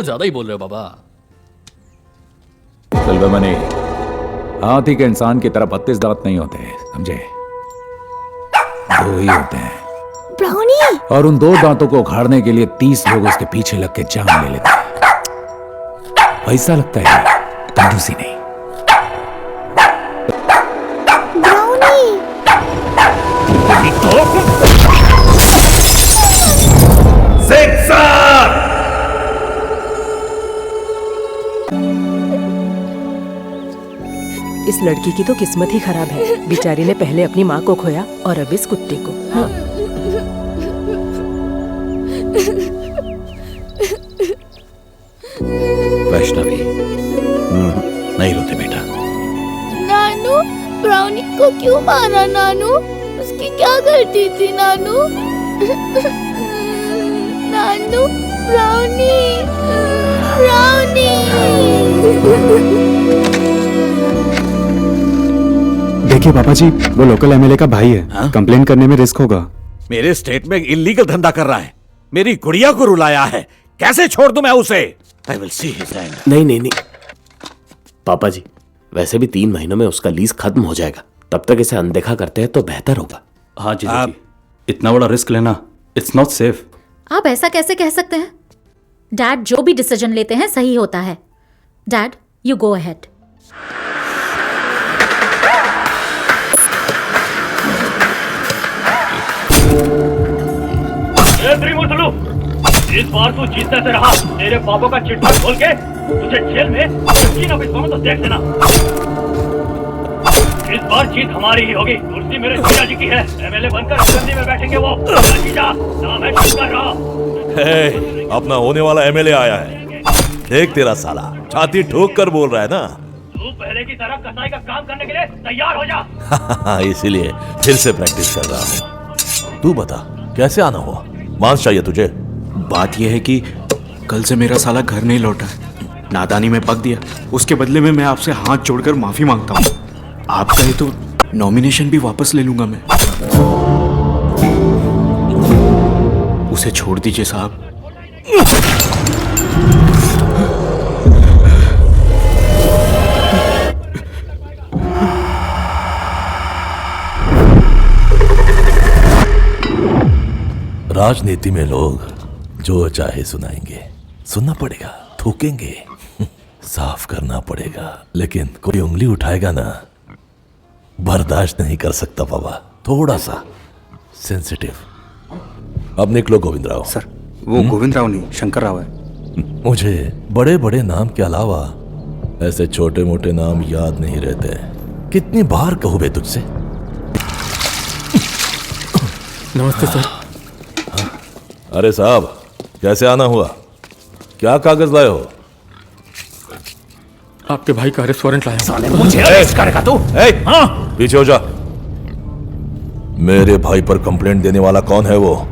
ज्यादा ही बोल रहे हो बाबा। सिल्वरमणि, हाथी के इंसान की तरह 32 दांत नहीं होते, समझे? 2 ही होते हैं। ब्राउनी! और उन 2 दांतों को उखाड़ने के लिए 30 लोग उसके पीछे लग के जान ले लेते हैं। पैसा लगता है, कंजूसी नहीं। इस लड़की की तो किस्मत ही खराब है। बेचारी ने पहले अपनी माँ को खोया और अब इस कुत्ते को। हाँ। वैष्णवी, नहीं रोते बेटा। नानू, ब्राउनी को क्यों मारा नानू? उसकी क्या गलती थी नानू? नानू, ब्राउनी, ब्राउनी। देखिए पापा जी, वो लोकल एमएलए का भाई है। कंप्लेन करने में रिस्क होगा। मेरे स्टेट में इल्लीगल धंधा कर रहा है, मेरी गुड़िया को रुलाया है, कैसे छोड़ दूं मैं उसे? I will see his end. नहीं पापा जी, वैसे भी 3 महीनों में उसका लीज खत्म हो जाएगा, तब तक इसे अनदेखा करते हैं तो बेहतर होगा। हाँ जी, इतना बड़ा रिस्क लेना इट्स नॉट सेफ। आप ऐसा कैसे कह सकते हैं? डैड जो भी डिसीजन लेते हैं सही होता है। Dad, you go ahead. इस बार तू जीतने से रहा। तेरे पापों का चिट्ठा खोल के तुझे जेल में न बिठाऊं तो देख लेना। इस बार जीत हमारी ही होगी। कुर्सी मेरे जीजा जी की है, एमएलए बनकर असेंबली में बैठेंगे वो। जीजा, नाम है शंकर राव। अपना होने वाला एमएलए आया है। देख तेरा साला छाती ठोक कर बोल रहा है ना। तू पहले की तरह कसाई का काम करने के लिए तैयार हो जा। इसीलिए फिर से प्रैक्टिस कर रहा हूँ। तू बता कैसे आना हुआ? मांस चाहिए तुझे? बात यह है कि कल से मेरा साला घर नहीं लौटा है, नादानी में पक दिया। उसके बदले में मैं आपसे हाथ जोड़कर माफी मांगता हूँ। आप कहे तो नॉमिनेशन भी वापस ले लूंगा मैं। उसे छोड़ दीजिए साहब। राजनीति में लोग जो चाहे सुनाएंगे, सुनना पड़ेगा, थूकेंगे, साफ करना पड़ेगा, लेकिन कोई उंगली उठाएगा ना, बर्दाश्त नहीं कर सकता बाबा। थोड़ा सा सेंसिटिव। अब निकलो गोविंद राव। सर, वो गोविंद राव नहीं, शंकर राव है। मुझे बड़े बड़े नाम के अलावा ऐसे छोटे मोटे नाम याद नहीं रहते। कितनी बार कहूं बे तुझसे? नमस्ते सर। अरे साहब, कैसे आना हुआ? क्या कागज लाए हो? आपके भाई का अरेस्ट वारंट लाया। साले मुझे अरेस्ट करेगा तू? हाँ, पीछे हो जा। मेरे भाई पर कंप्लेंट देने वाला कौन है? वो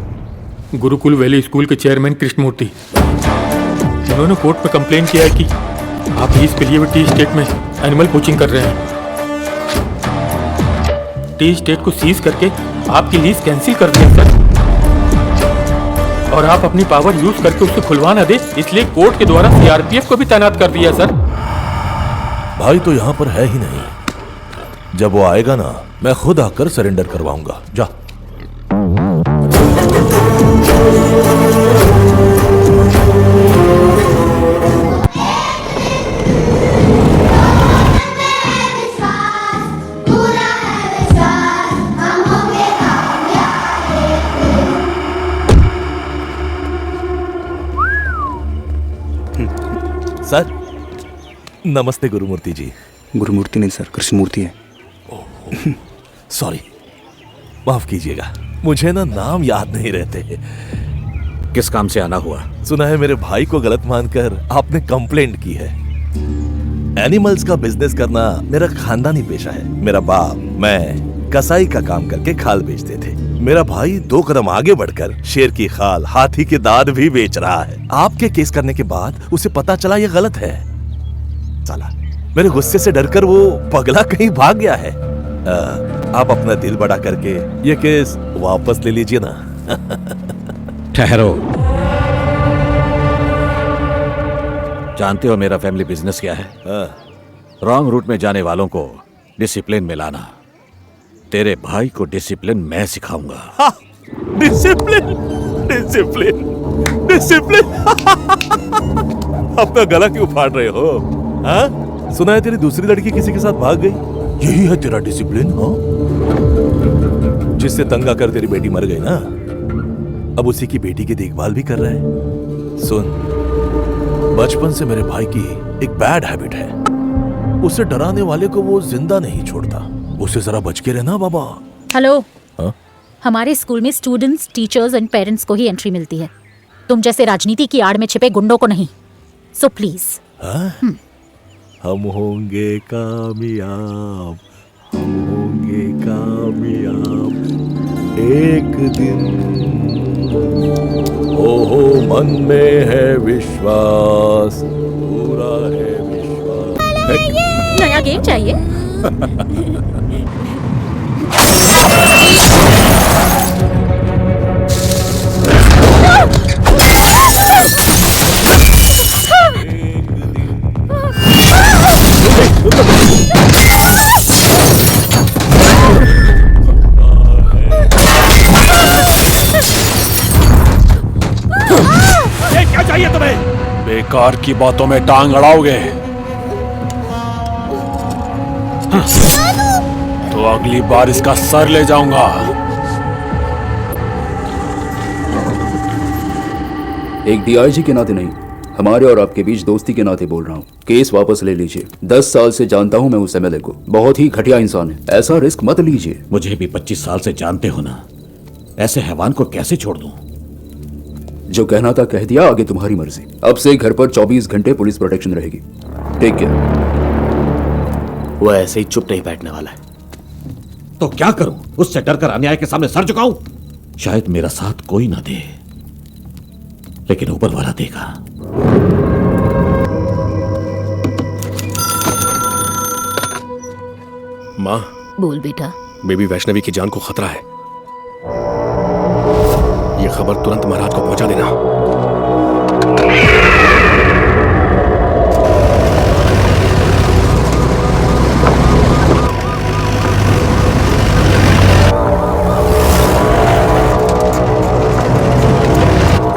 गुरुकुल वैली स्कूल के चेयरमैन कृष्णमूर्ति। उन्होंने कोर्ट में कंप्लेन किया है कि आप लीज के लिए टी स्टेट में एनिमल पोचिंग कर रहे हैं। टी स्टेट को सीज करके आपकी लीज कैंसिल कर दिया सर, और आप अपनी पावर यूज करके उसे खुलवा ना दे, इसलिए कोर्ट के द्वारा सीआरपीएफ को भी तैनात कर दिया सर। भाई तो यहाँ पर है ही नहीं। जब वो आएगा ना, मैं खुद आकर सरेंडर करवाऊंगा। जा। सर नमस्ते गुरुमूर्ति जी। गुरुमूर्ति नहीं सर, कृष्णमूर्ति है। सॉरी, माफ कीजिएगा, मुझे ना नाम याद नहीं रहते। किस काम से आना हुआ? सुना है मेरे भाई को गलत मानकर आपने कंप्लेंट की है। एनिमल्स का बिजनेस करना मेरा खानदानी पेशा है। मेरा बाप, मैं कसाई का काम करके खाल बेचते थे। मेरा भाई 2 कदम आगे बढ़कर शेर की खाल, हाथी के दांत भी बेच रहा है। आपके केस करने के बाद उसे पता चला ये गलत है। साला, मेरे गुस्से से डरकर वो पगला कहीं भाग गया है। आप अपना दिल बड़ा करके ये केस वापस ले लीजिए ना। ठहरो, जानते हो मेरा फैमिली बिजनेस क्या है? रॉन्ग रूट में जाने वालों को डिसिप्लिन में लाना। तेरे भाई को डिसिप्लिन मैं सिखाऊंगा। Discipline, discipline, discipline. अपना गला क्यों फाड़ रहे हो? हाँ? सुना है तेरी दूसरी लड़की किसी के साथ भाग गई, यही है तेरा डिसिप्लिन? हाँ, जिससे तंग आकर तेरी बेटी मर गई ना, अब उसी की बेटी की देखभाल भी कर रहा है। सुन, बचपन से मेरे भाई की एक बैड हैबिट है, उसे डराने वाले को वो जिंदा नहीं छोड़ता। उसे जरा बच के रहना बाबा। हेलो। हाँ? हमारे स्कूल में स्टूडेंट्स, टीचर्स एंड पेरेंट्स को ही एंट्री मिलती है, तुम जैसे राजनीति की आड़ में छिपे गुंडों को नहीं। So please. हम होंगे कामयाब, हम होंगे कामयाब एक दिन। हो मन में है विश्वास, पूरा है विश्वास। नया गेम चाहिए? ये क्या चाहिए तुम्हें? बेकार की बातों में टांग अड़ाओगे तो अगली बार इसका सर ले जाऊंगा। एक डीआईजी के नाते नहीं, हमारे और आपके बीच दोस्ती के नाते बोल रहा हूँ। केस वापस ले लीजिए। 10 साल से जानता हूँ मैं उस एमएलए को, बहुत ही घटिया इंसान है। ऐसा रिस्क मत लीजिए। मुझे भी 25 साल से जानते हो ना, ऐसे हैवान को कैसे छोड़ दूं? जो कहना था कह दिया, आगे तुम्हारी मर्जी। अब से घर पर 24 घंटे पुलिस प्रोटेक्शन रहेगी। Take care. वो ऐसे ही चुप नहीं बैठने वाला है। तो क्या करूं? उससे डरकर अन्याय के सामने सर झुकाऊं? शायद मेरा साथ कोई ना दे, लेकिन ऊपर वाला देगा। माँ, बोल बेटा। बेबी वैष्णवी की जान को खतरा है। ये खबर तुरंत महाराज को पहुंचा देना।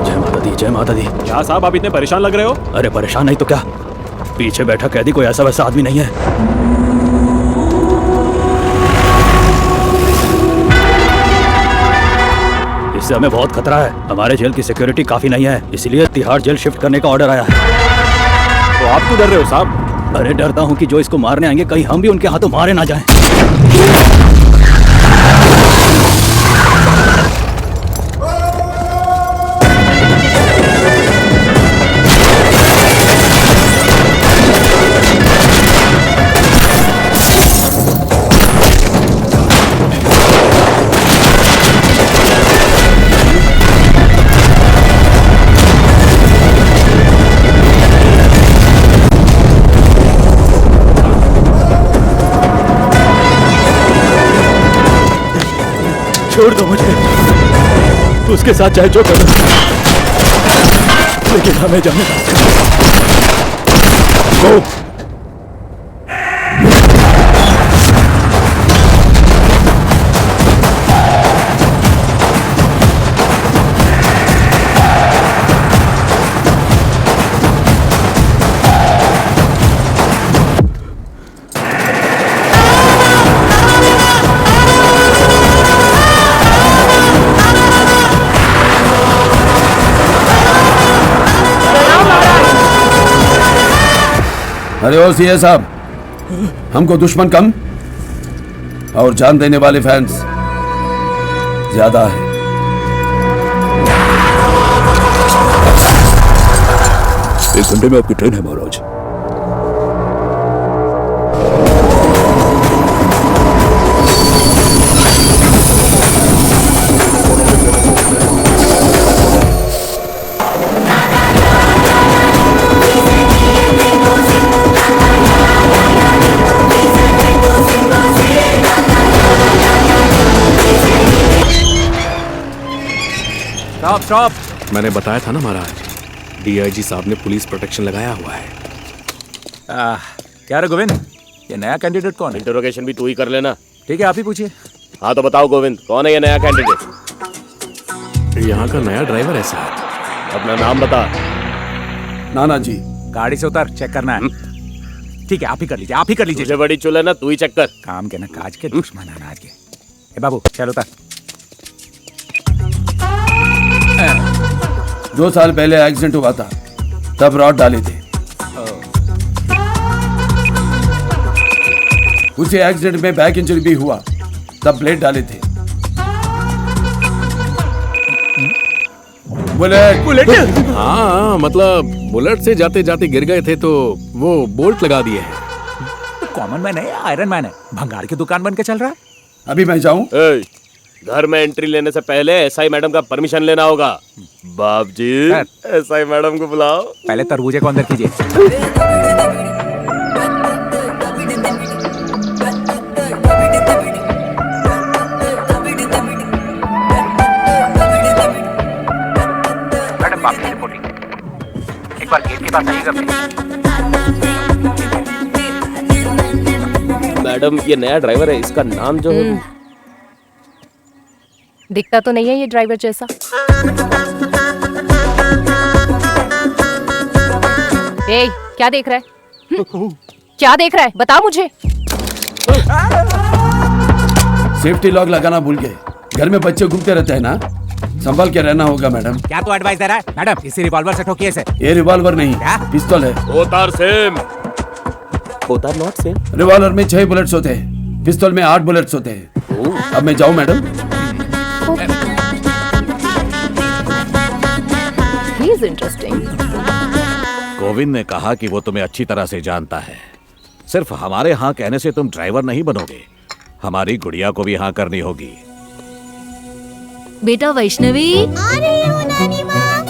जय माता दी, जय माता दी। क्या साहब, आप इतने परेशान लग रहे हो? अरे परेशान नहीं तो क्या, पीछे बैठा कैदी कोई ऐसा वैसा आदमी नहीं है। इससे हमें बहुत खतरा है। हमारे जेल की सिक्योरिटी काफी नहीं है, इसलिए तिहाड़ जेल शिफ्ट करने का ऑर्डर आया है। तो आप क्यों डर रहे हो साहब? अरे डरता हूँ कि जो इसको मारने आएंगे कहीं हम भी उनके हाथों मारे ना जाएं। छोड़ दो मुझे, उसके साथ चाहे जो करो, लेकिन हमें जाने दो। अरे ओ सीए साहब, हमको दुश्मन कम और जान देने वाले फैंस ज्यादा है। एक घंटे में आपकी ट्रेन है महाराज। Stop stop. मैंने बताया था ना महाराज, डीआईजी साहब ने पुलिस प्रोटेक्शन लगाया हुआ है। क्या रे गोविंद, ये नया कैंडिडेट कौन है? इंटरोगेशन भी तू ही कर लेना। ठीक है, आप ही पूछिए। हाँ तो बताओ गोविंद, कौन है ये नया कैंडिडेट? यहाँ का नया ड्राइवर है साहब। अपना नाम बता। नाना जी। गाड़ी से उतर, चेक करना है। ठीक है, आप ही कर लीजिए, आप ही कर लीजिए। तुझे बड़ी चुल है ना, तू ही चेक कर। काम के ना काज के, दुश्मन अनाज के। ए बाबू चल उतर। 2 साल पहले एक्सीडेंट हुआ था, तब रॉड डाले थे। उसी एक्सीडेंट में बैक इंजरी भी हुआ, तब ब्लेड डाले थे। Bullet bullet. हाँ मतलब बुलेट से जाते जाते गिर गए थे तो वो बोल्ट लगा दिए हैं। तो कॉमन मैन है, आयरन मैन है, भंगार की दुकान बन के चल रहा है। अभी मैं जाऊं? घर में एंट्री लेने से पहले एसआई मैडम का परमिशन लेना होगा। बाप जी, एसआई मैडम को बुलाओ। पहले तरबूजे को अंदर कीजिए। मैडम बाप की रिपोर्टिंग, एक बार गेट के पास आइएगा। मैडम ये नया ड्राइवर है, इसका नाम जो है दिखता तो नहीं है ये ड्राइवर जैसा। ए, क्या देख रहा है? क्या देख रहा है? बता मुझे। सेफ्टी लॉक लगाना भूल गए। घर में बच्चे घूमते रहते हैं ना, संभाल के रहना होगा मैडम। क्या तो एडवाइस दे रहा है? मैडम इसी रिवॉल्वर से ठोकिए इसे। ये रिवॉल्वर नहीं, पिस्तौल है। होतार सेम। होतार नॉट सेम। रिवॉल्वर में 6 बुलेट्स होते हैं, पिस्तौल में 8 बुलेट्स होते हैं। अब मैं जाऊं madam? He is interesting. Govind ने कहा कि वो तुम्हें अच्छी तरह से जानता है। सिर्फ हमारे हाँ कहने से तुम ड्राइवर नहीं बनोगे, हमारी गुड़िया को भी हाँ करनी होगी। बेटा वैष्णवी, आ रही हूँ नानी माँ।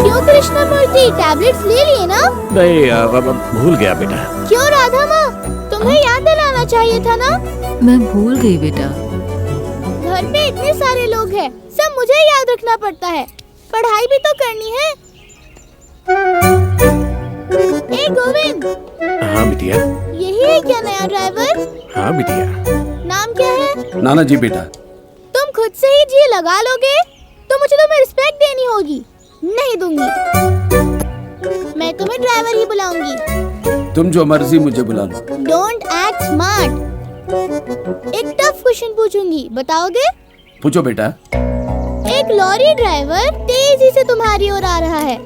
क्यों कृष्णमूर्ति, टैबलेट्स ले लिए ना? नहीं, भूल गया बेटा। क्यों राधा माँ, तुम्हें याद दिलाना चाहिए था ना। मैं भूल गई बेटा। घर पे इतने सारे लोग हैं, सब मुझे याद रखना पड़ता है, पढ़ाई भी तो करनी है। ए गोविंद। हाँ बिटिया। यही है क्या नया ड्राइवर? हाँ बिटिया। नाम क्या है? नाना जी बेटा। तुम खुद से ही जी लगा लोगे तो मुझे तुम्हें रिस्पेक्ट देनी होगी। नहीं दूंगी, मैं तुम्हें ड्राइवर ही बुलाऊंगी। तुम जो मर्जी मुझे बुला लो। Don't act smart. एक टफ क्वेश्चन पूछूंगी, बताओगे? पूछो बेटा। एक लॉरी ड्राइवर तेजी से तुम्हारी ओर आ रहा है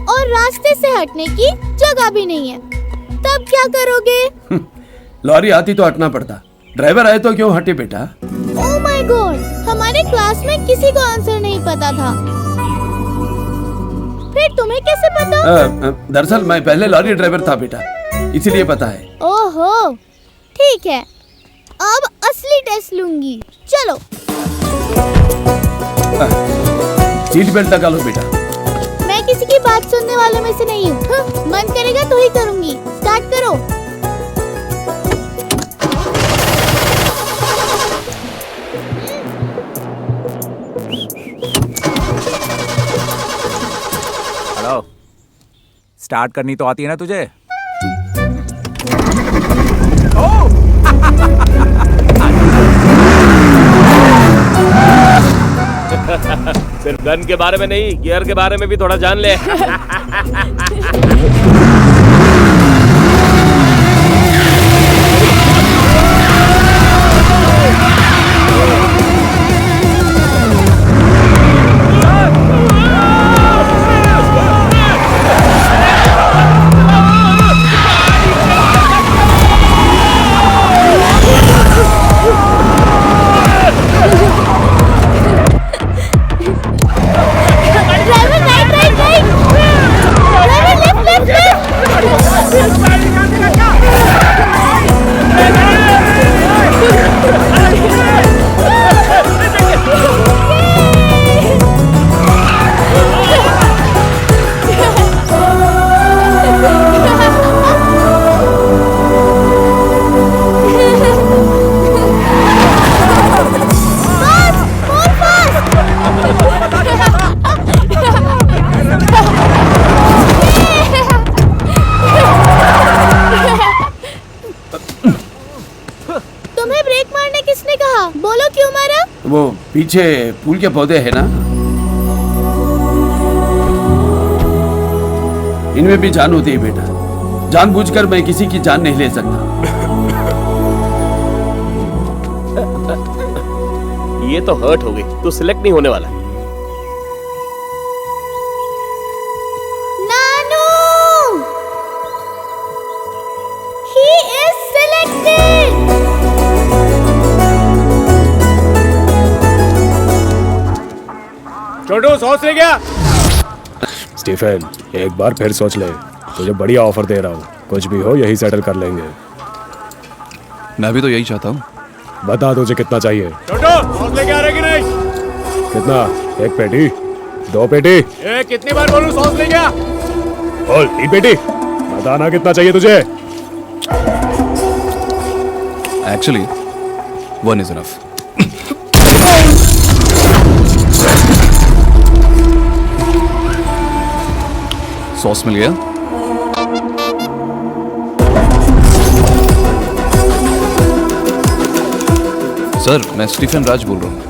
और रास्ते से हटने की जगह भी नहीं है, तब क्या करोगे? लॉरी आती तो हटना पड़ता, ड्राइवर आए तो क्यों हटे बेटा? ओह माय गॉड, हमारे क्लास में किसी को आंसर नहीं पता था, फिर तुम्हें कैसे पता? दरअसल मैं पहले लॉरी ड्राइवर था बेटा, इसीलिए पता है। ओहो ठीक है, अब असली टेस्ट लूंगी। चलो। सीट बेल्ट लगा लो बेटा। मैं किसी की बात सुनने वालों में से नहीं हूँ। मन करेगा तो ही करूंगी। स्टार्ट करो। हेलो, स्टार्ट करनी तो आती है ना तुझे? सिर्फ गन के बारे में नहीं, गियर के बारे में भी थोड़ा जान ले। पीछे फूल के पौधे हैं ना, इनमें भी जान होती है बेटा। जानबूझकर मैं किसी की जान नहीं ले सकता। ये तो हर्ट हो गई, तू सिलेक्ट नहीं होने वाला। नानू, he is selected. छोटू सोच ले गया। स्टीफन एक बार फिर सोच ले, तुझे बढ़िया ऑफर दे रहा हूँ, कुछ भी हो यही सेटल कर लेंगे। मैं भी तो यही चाहता हूँ। बता तुझे कितना चाहिए। छोटू सोच ले क्या रहेगी नहीं? कितना? एक पेटी, 2 पेटी? कितनी बार बोलूं सोच ले क्या? बोल 3 पेटी। बताना कितना चाहिए तुझे। Actually 1 is enough. सॉस मिल गया? सर मैं स्टीफन राज बोल रहा हूँ।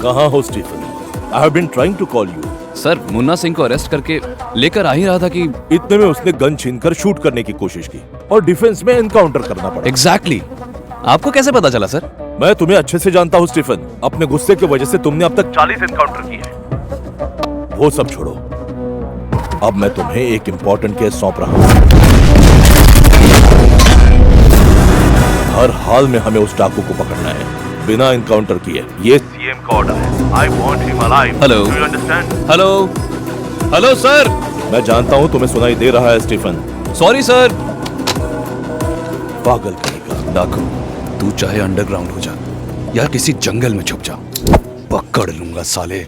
कहाँ हो Stephen? I have been trying to call you. Sir Munna Singh को अरेस्ट करके लेकर आ ही रहा था कि इतने में उसने गन छीनकर शूट करने की कोशिश की और डिफेंस में एनकाउंटर करना पड़ा। एग्जैक्टली आपको कैसे पता चला सर? मैं तुम्हें अच्छे से जानता हूँ स्टीफन। अपने गुस्से की वजह से तुमने अब तक 40 एनकाउंटर किए हैं। वो सब छोड़ो, अब मैं तुम्हें एक इंपॉर्टेंट केस सौंप रहा हूँ। हर हाल में हमें उस डाकू को पकड़ना है बिना एनकाउंटर किए। ये सीएम का ऑर्डर है। I want him alive. Hello, do you understand? Hello hello sir. मैं जानता हूँ तुम्हें सुनाई दे रहा है स्टीफन। Sorry sir. पागल कहेगा। डाकू तू चाहे अंडरग्राउंड हो जा या किसी जंगल में छुप जा, पकड़ लूंगा साले।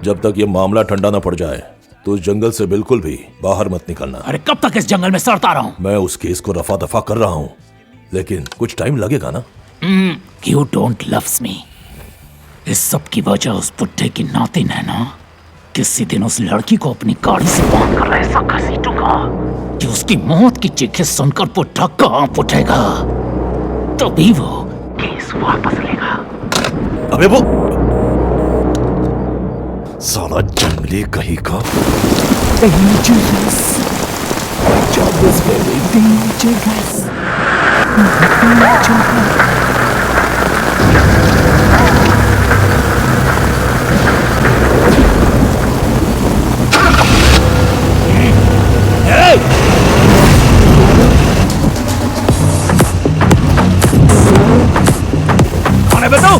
जब तक ये मामला ठंडा ना पड़ जाए तो उस जंगल से बिल्कुल भी बाहर मत निकलना। अरे कब तक इस जंगल में सड़ता रहा हूँ? मैं उस केस को रफा दफा कर रहा हूँ, लेकिन कुछ टाइम लगेगा ना। You don't loves me. इस सब की वजह उस बुड्ढे की नातिन है ना। किसी दिन उस लड़की को अपनी गाड़ी से बांध कर ऐसा घसीटूंगा कि उसकी मौत की चीखें सुनकर बुड्ढा कांप उठेगा, तभी वो केस वापस लेगा। अबे वो साला जंगली कहीं का। Dangerous. My job is very dangerous. कौन है बताओ?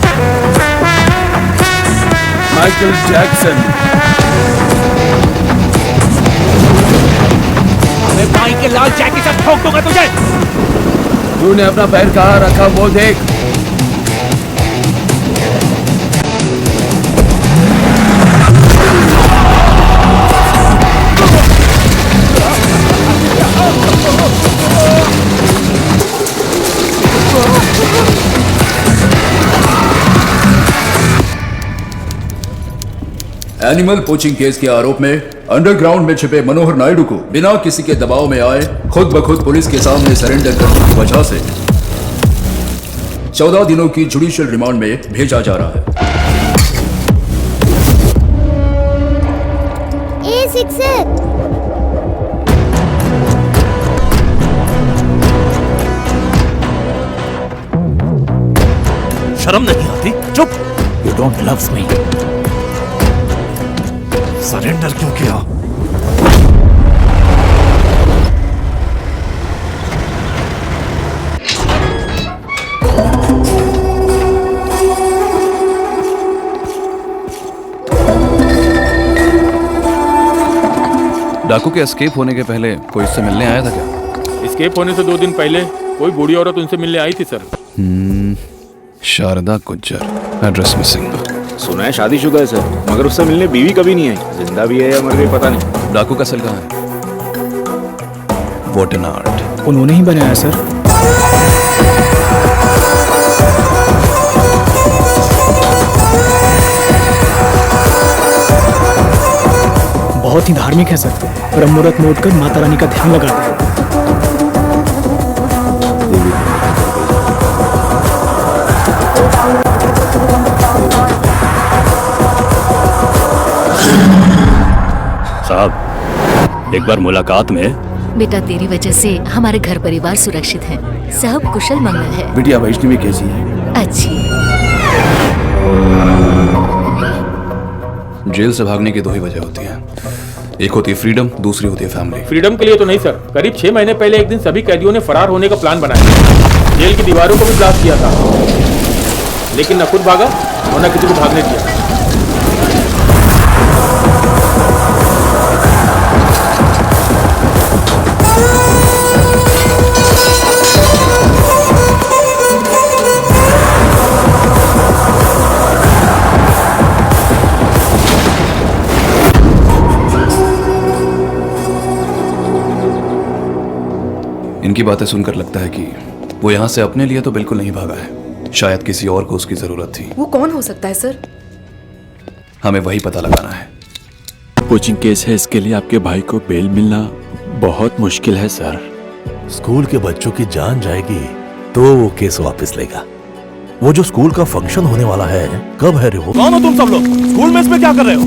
Michael Jackson. मैं भाई के लाल जैकेट से ठोक दूंगा तुझे। तूने अपना पैर कहाँ रखा वो देख। एनिमल पोचिंग केस के आरोप में अंडरग्राउंड में छिपे मनोहर नायडू को बिना किसी के दबाव में आए खुद ब खुद पुलिस के सामने सरेंडर करने की वजह से 14 दिनों की जुडिशियल रिमांड में भेजा जा रहा है। शर्म नहीं आती? चुप। You don't loves me. Surrender क्यों किया? डाकू के एस्केप होने के पहले कोई इससे मिलने आया था क्या? एस्केप होने से 2 दिन पहले कोई बूढ़ी औरत उनसे मिलने आई थी sir. Sharda Gujjar, address missing. सुना है शादीशुदा है सर, मगर उससे मिलने बीवी कभी नहीं आई। जिंदा भी है या मर गई पता नहीं। डाकू का सेल कहाँ है? What an art. उन्होंने ही बनाया सर। बहुत ही धार्मिक है सर। ब्रह्मुहूर्त में उठकर माता रानी का ध्यान लगाते हैं। साहब, एक बार मुलाकात में। बेटा तेरी वजह से हमारे घर परिवार सुरक्षित है, सब कुशल मंगल है। बिटिया वैष्णवी कैसी है? अच्छी। जेल से भागने की दो ही वजह होती है, एक होती है फ्रीडम, दूसरी होती है फैमिली। फ्रीडम के लिए तो नहीं सर, करीब 6 महीने पहले एक दिन सभी कैदियों ने फरार होने का प्लान बनाया। जेल की दीवारों को भी ब्लास्ट किया था, लेकिन न खुद भागा और न किसी को भागने दिया। इनकी बातें सुनकर लगता है कि वो यहाँ से अपने लिए तो बिल्कुल नहीं भागा है, शायद किसी और को उसकी जरूरत थी। वो कौन हो सकता है सर? हमें वही पता लगाना है। कोचिंग केस है, इसके लिए आपके भाई को बेल मिलना बहुत मुश्किल है सर। स्कूल के बच्चों की जान जाएगी तो वो केस वापस लेगा। वो जो स्कूल का फंक्शन होने वाला है, कब है रे वो? कौन हो तुम सब लोग? स्कूल में इसमें क्या कर रहे हो?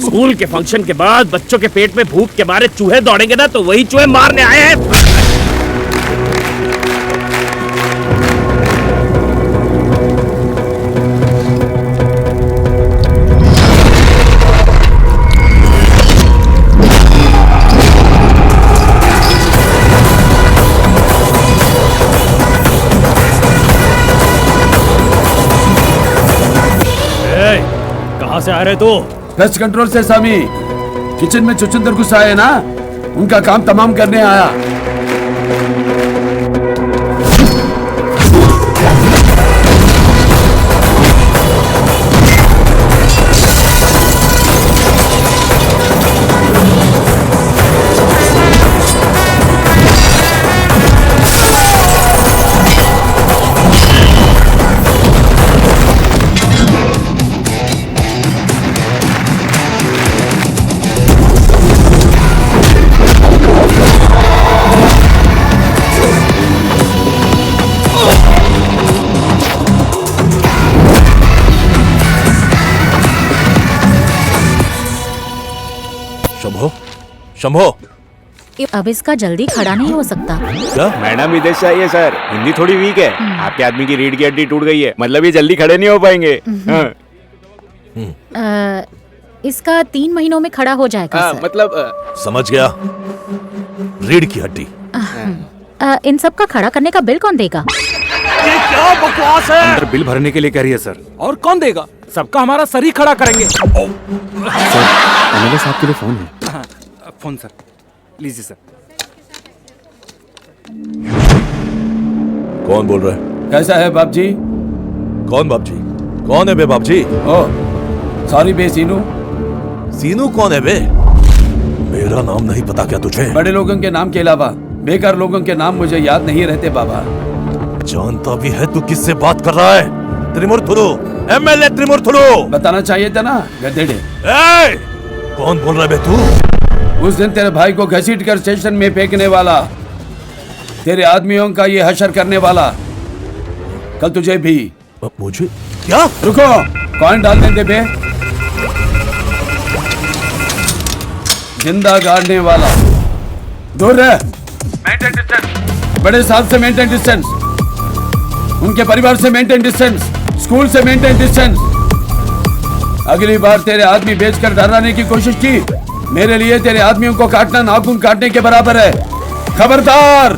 स्कूल के फंक्शन के बाद बच्चों के पेट में भूख के मारे चूहे दौड़ेंगे ना, तो वही चूहे मारने आए हैं। कहाँ से आ रहे तो? पेस्ट कंट्रोल से सामी। किचन में चुचुंदर गुस्सा है ना, उनका काम तमाम करने आया। शंभो, अब इसका जल्दी खड़ा नहीं हो सकता। क्या? मैडम विदेश चाहिए सर, हिंदी थोड़ी वीक है। आपके आदमी की रीढ़ की हड्डी टूट गई है, मतलब ये जल्दी खड़े नहीं हो पाएंगे। इसका 3 महीनों में खड़ा हो जाएगा सर। मतलब समझ गया, रीढ़ की हड्डी। इन सब का खड़ा करने का बिल कौन देगा? ये क्या बकवास है? अंदर बिल भरने के लिए कह रही है सर। और कौन देगा? सबका हमारा सर ही खड़ा करेंगे। सर, एमएलए साहब के लिए फोन है। फोन सर, लीजिए सर। कौन बोल रहा है? कैसा है बाप जी? कौन बाप जी? कौन है बे बाप जी? ओ सॉरी बे सीनू। सीनू कौन है बे? मेरा नाम नहीं पता क्या तुझे? बड़े लोगों के नाम के अलावा बेकार लोगों के नाम मुझे याद नहीं रहते बाबा। जानता भी है तू किससे बात कर रहा है? त्रिमूर्तुलु, एमएलए त्रिमूर्तुलु। बताना चाहिए था ना गधेड़े। कौन बोल रहा है बे तू? उस दिन तेरे भाई को घसीट कर स्टेशन में फेंकने वाला, तेरे आदमियों का ये हशर करने वाला, कल तुझे भी। मुझे क्या? रुको, कौन डालने दे बे? जिंदा गाड़ने वाला। दूर रह। Maintain distance. बड़े साहब से मेंटेन डिस्टेंस, उनके परिवार से मेंटेन डिस्टेंस, स्कूल से मेंटेन डिस्टेंस। अगली बार तेरे आदमी बेचकर डराने की कोशिश की, मेरे लिए तेरे आदमियों को काटना नाखून काटने के बराबर है। खबरदार!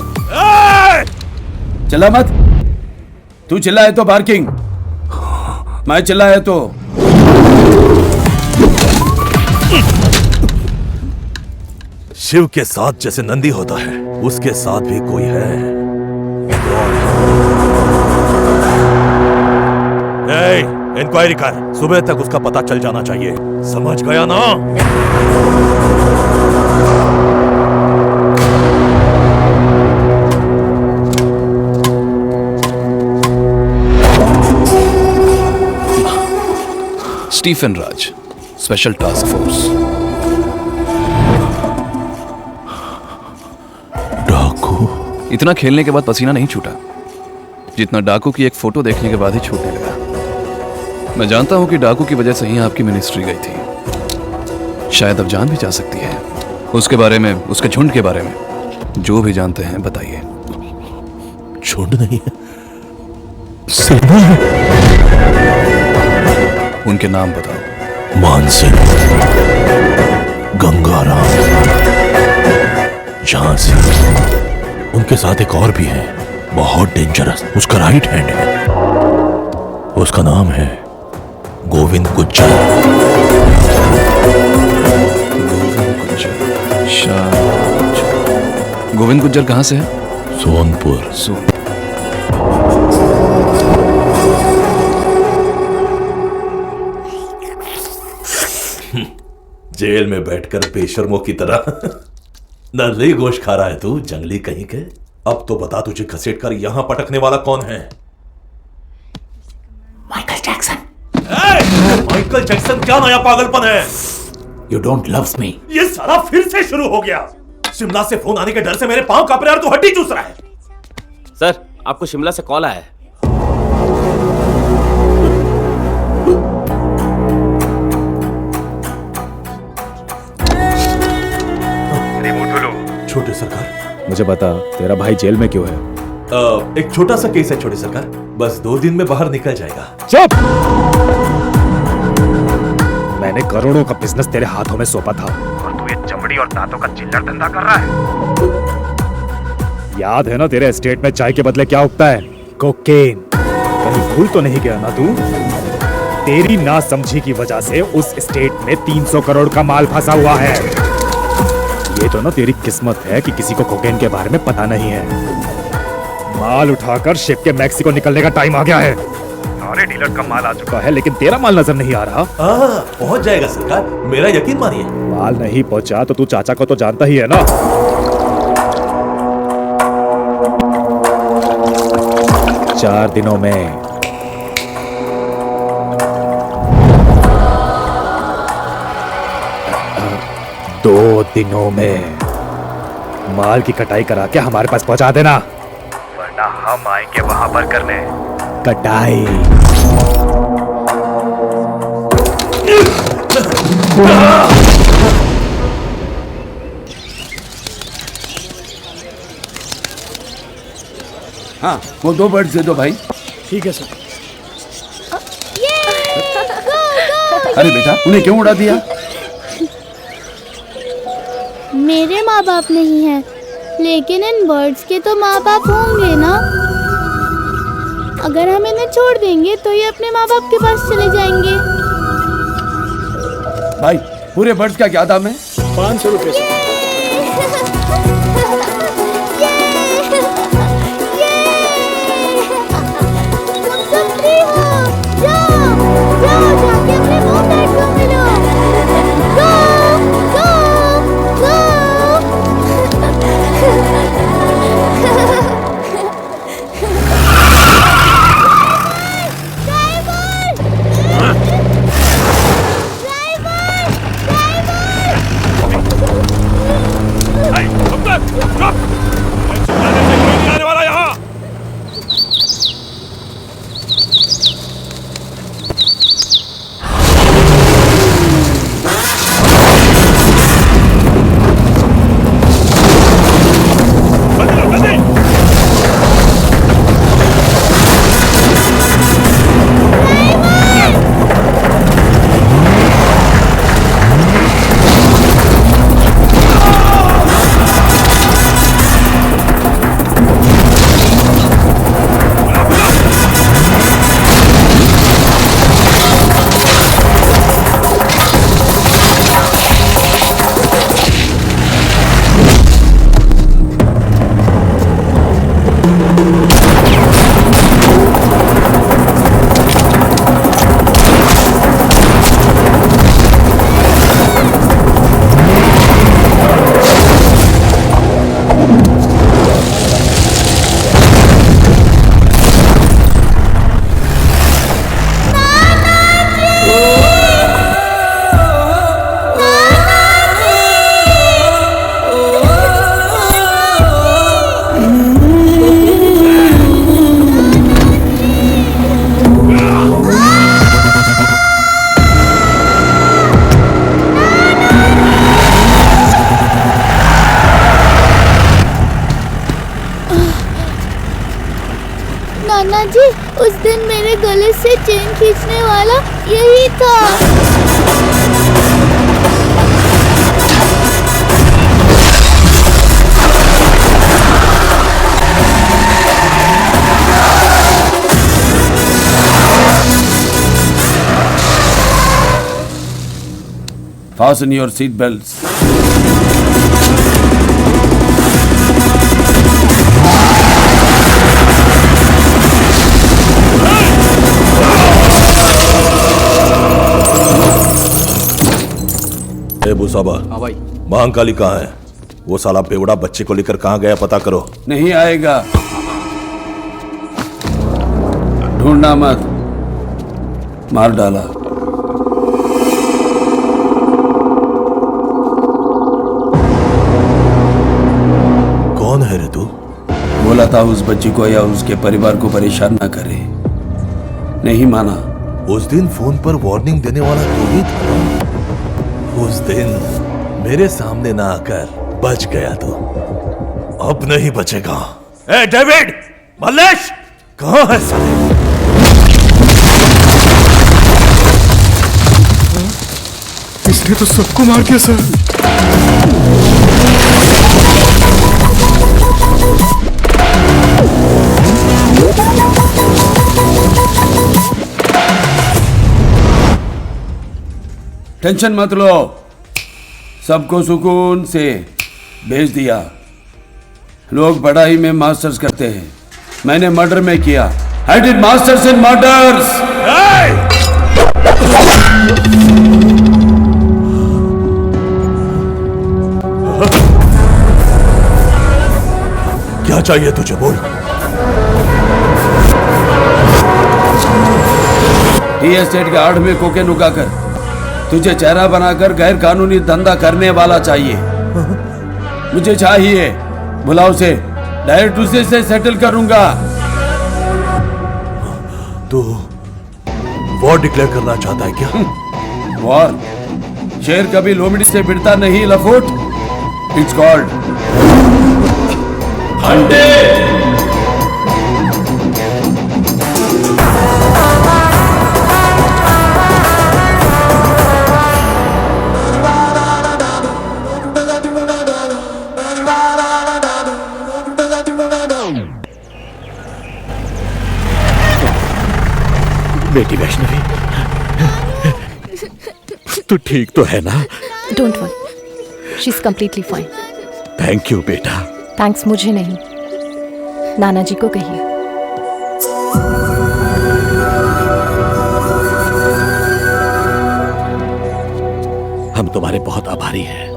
चिल्ला मत। तू चिल्लाए तो बार्किंग, मैं चिल्लाए तो शिव के साथ जैसे नंदी होता है, उसके साथ भी कोई है। इंक्वायरी कर, सुबह तक उसका पता चल जाना चाहिए। समझ गया ना? स्टीफन राज, स्पेशल टास्क फोर्स। डाकू। इतना खेलने के बाद पसीना नहीं छूटा जितना डाकू की एक फोटो देखने के बाद ही छूटने लगा। मैं जानता हूं कि डाकू की वजह से ही आपकी मिनिस्ट्री गई थी, शायद अब जान भी जा सकती है। उसके बारे में, उसके झुंड के बारे में जो भी जानते हैं बताइए। झुंड नहीं है, सेना है। उनके नाम बताओ। मानसिंह, गंगाराम, झांसी। उनके साथ एक और भी है, बहुत डेंजरस, उसका राइट हैंड है। उसका नाम है गोविंद गुज्जर। गोविंद गुज्जर कहाँ से है? सोनपुर। जेल में बैठकर बेशर्मों की तरह नर्ली गोश्त खा रहा है तू, जंगली कहीं के। अब तो बता, तुझे घसीट कर यहां पटकने वाला कौन है? Michael Jackson. माइकल जैक्सन क्या नया पागलपन है? You don't loves me. ये सारा फिर से शुरू हो गया। शिमला से फोन आने के डर से मेरे पांव कांप रहे हैं और तू हड्डी चूस रहा है। सर, आपको शिमला से कॉल आया है। छोटे सरकार, मुझे बता, तेरा भाई जेल में क्यों है? एक छोटा सा केस है छोटे सरकार, बस 2 दिन में बाहर निकल जाएगा। चुप! मैंने करोड़ों का बिजनेस तेरे हाथों में सौंपा था और तू ये चमड़ी और दांतों का चिल्लर धंधा कर रहा है। याद है ना तेरे एस्टेट में चाय के बदले क्या उगता है? कोकेन। कहीं भूल तो नहीं गया ना तू? तेरी नासमझी की वजह से उस एस्टेट में 300 करोड़ का माल फंसा हुआ है। ये तो ना तेरी किस्मत है कि किसी को कोकेन के बारे में पता नहीं है। माल उठाकर शिप के मैक्सिको निकलने का टाइम आ गया है। सारे डीलर का माल आ चुका है, लेकिन तेरा माल नजर नहीं आ रहा। पहुंच जाएगा सरकार, मेरा यकीन मानिए। माल नहीं पहुंचा तो तू चाचा को तो जानता ही है ना। 4 दिनों में 2 दिनों में माल की कटाई करा के हमारे पास पहुंचा देना, वरना हम आएंगे वहां पर करने कटाई। हाँ, वो 2 बर्ड्स दे दो भाई। ठीक है सर। अरे बेटा, उन्हें क्यों उड़ा दिया? मेरे माँ बाप नहीं हैं, लेकिन इन बर्ड्स के तो माँ बाप होंगे ना। अगर हम इन्हें छोड़ देंगे तो ये अपने माँ बाप के पास चले जाएंगे। भाई, पूरे बर्ड्स का क्या दाम है? 500 रुपए से। तुम सब फ्री हो, जाओ जाओ जाके अपने मॉम डैड को मिलो। गो गो गो। नाना जी, उस दिन मेरे गले से चेन खींचने वाला यही था। Fasten your seat belts. बुसाबा, हाँ भाई। महाकाली कहाँ है? वो साला बेवड़ा बच्चे को लेकर कहाँ गया पता करो। नहीं आएगा, ढूंढना मत, मार डाला। कौन है रे तू? बोला था उस बच्ची को या उसके परिवार को परेशान ना करे, नहीं माना। उस दिन फोन पर वार्निंग देने वाला तू ही था। उस दिन मेरे सामने ना आकर बच गया तू, अब नहीं बचेगा। ए डेविड, मल्लेश, कहाँ है साले? इसने तो सबको मार दिया सर। टेंशन मत लो, सबको सुकून से भेज दिया। लोग पढ़ाई में मास्टर्स करते हैं, मैंने मर्डर में किया। I did masters in murders. क्या चाहिए तुझे, बोल। टी एस्टेट के आड़ में कोकेन उगाकर तुझे चेहरा बनाकर गैर कानूनी धंधा करने वाला चाहिए। मुझे चाहिए, बुलाओ से, डायरेक्ट उसे से सेटल करूंगा। तू वॉर डिक्लेयर करना चाहता है क्या? वॉर? शेर कभी लोमड़ी से भिड़ता नहीं लफोट। It's called hunting. बेटी वैष्णवी, तू ठीक तो है ना? Don't worry, she is completely fine. Thank you बेटा। थैंक्स मुझे नहीं, नाना जी को कहिए। हम तुम्हारे बहुत आभारी हैं।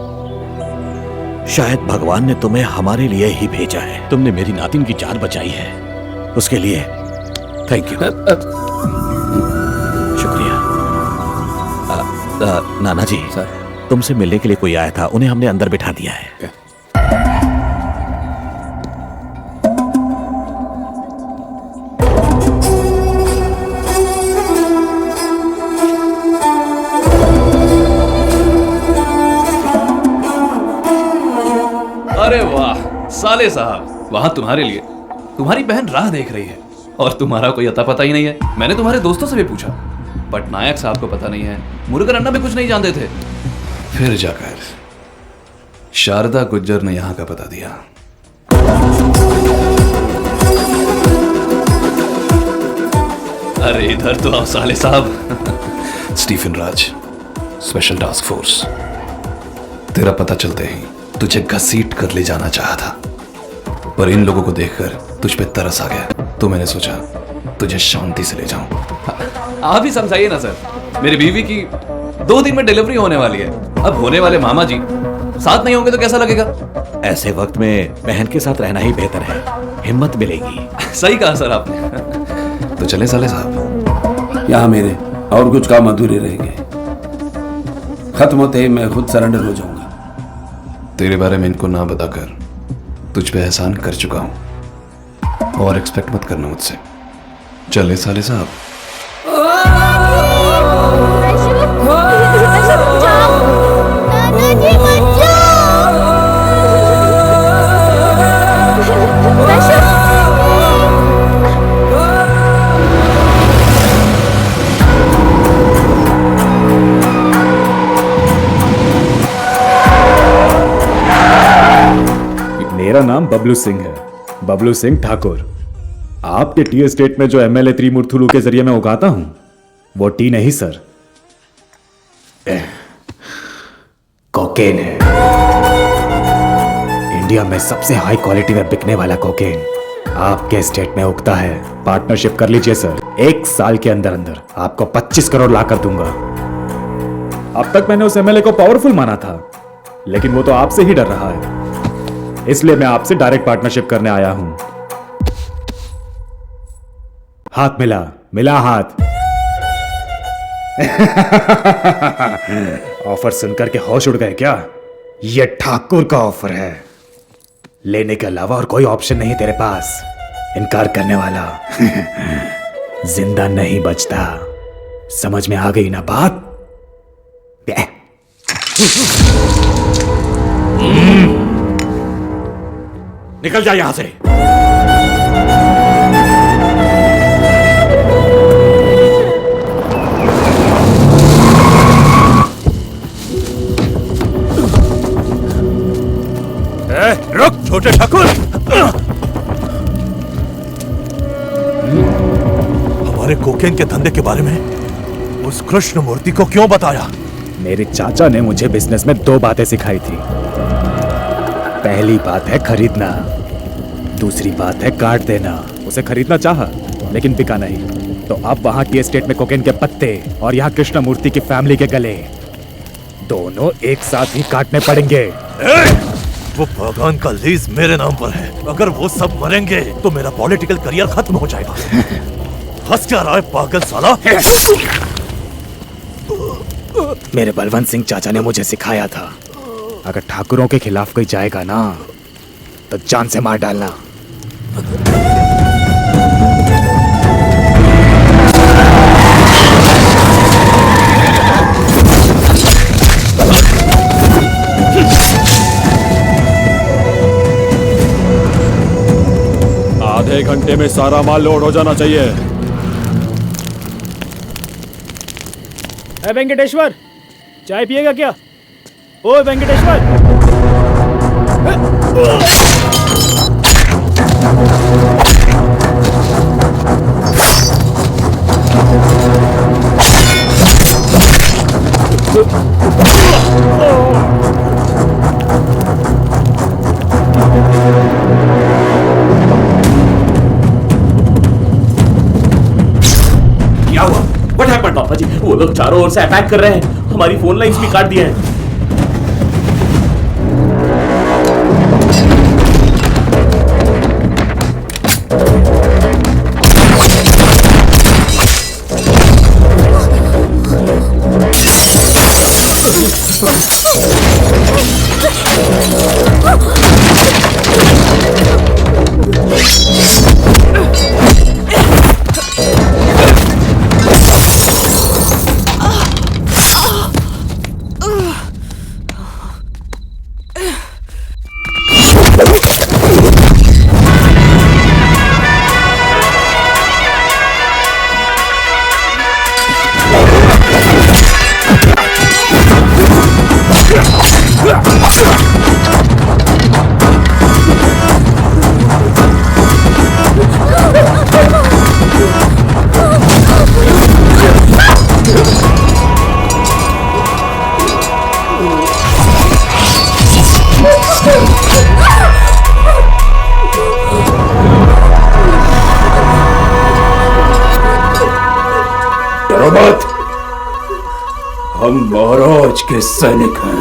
शायद भगवान ने तुम्हें हमारे लिए ही भेजा है। तुमने मेरी नातिन की जान बचाई है, उसके लिए थैंक यू। शुक्रिया। नाना जी, सर, तुमसे मिलने के लिए कोई आया था, उन्हें हमने अंदर बिठा दिया है। अरे वाह साले साहब, वहां तुम्हारे लिए तुम्हारी बहन राह देख रही है और तुम्हारा कोई अता पता ही नहीं है। मैंने तुम्हारे दोस्तों से भी पूछा, पटनायक साहब को पता नहीं है, मुरुगन अन्ना भी कुछ नहीं जानते थे। फिर जाकर शारदा गुज्जर ने यहां का पता दिया। अरे इधर तो आओ साले साहब। स्टीफन राज, स्पेशल टास्क फोर्स। तेरा पता चलते ही तुझे घसीट कर ले जाना चाहा था, पर इन लोगों को देखकर तुझ पे तरस आ गया, तो मैंने सोचा तुझे शांति से ले जाऊं। आप ही समझाइए ना सर, मेरी बीवी की 2 दिन में डिलीवरी होने वाली है। अब होने वाले मामा जी साथ नहीं होंगे तो कैसा लगेगा? ऐसे वक्त में बहन के साथ रहना ही बेहतर है, हिम्मत मिलेगी। सही कहा सर आपने। तो चले साले साहब। यहाँ मेरे और कुछ काम अधूरे रहेंगे, खत्म होते ही मैं खुद सरेंडर हो जाऊंगा। तेरे बारे में इनको ना बताकर तुझ पे एहसान कर चुका हूं, और एक्सपेक्ट मत करना मुझसे। चले साले साहब। मेरा नाम बबलू सिंह है, बबलू सिंह ठाकुर। आपके टी एस्टेट में जो एमएलए त्रिमूर्तुलू के जरिए मैं उगाता हूं वो टी नहीं सर, कोकेन है। इंडिया में सबसे हाई क्वालिटी में बिकने वाला कोकेन आपके स्टेट में उगता है। पार्टनरशिप कर लीजिए सर, 1 साल के अंदर अंदर आपको 25 करोड़ ला कर दूंगा। अब तक मैंने उस एमएलए को पावरफुल माना था, लेकिन वो तो आपसे ही डर रहा है, इसलिए मैं आपसे डायरेक्ट पार्टनरशिप करने आया हूं। हाथ मिला, मिला हाथ। ऑफर सुनकर के होश उड़ गए क्या? ये ठाकुर का ऑफर है, लेने के अलावा और कोई ऑप्शन नहीं तेरे पास। इनकार करने वाला जिंदा नहीं बचता। समझ में आ गई ना बात? निकल जा यहां से। रुक छोटे ठाकुर, हमारे कोकेन के धंधे के बारे में उस कृष्ण मूर्ति को क्यों बताया? मेरे चाचा ने मुझे बिजनेस में 2 बातें सिखाई थी। पहली बात है खरीदना, दूसरी बात है काट देना। उसे खरीदना चाहा लेकिन बिका नहीं, तो अब वहां टी एस्टेट में कोकेन के पत्ते और यहाँ कृष्ण मूर्ति की फैमिली के गले, दोनों एक साथ ही काटने पड़ेंगे। वो बागान का लीज मेरे नाम पर है, अगर वो सब मरेंगे तो मेरा पॉलिटिकल करियर खत्म हो जाएगा। हंस क्या रहा है पागल साला? मेरे बलवंत सिंह चाचा ने मुझे सिखाया था, अगर ठाकुरों के खिलाफ कोई जाएगा ना तो जान से मार डालना। आधे घंटे में सारा माल लोड हो जाना चाहिए। है वेंकटेश्वर, चाय पिएगा क्या? ओ वेंकटेश्वर, क्या हुआ? What happened? पापा जी, वो लोग चारों ओर से अटैक कर रहे हैं, हमारी फोन लाइंस भी काट दिए हैं। डरो मत, हम महाराज के सैनिक हैं।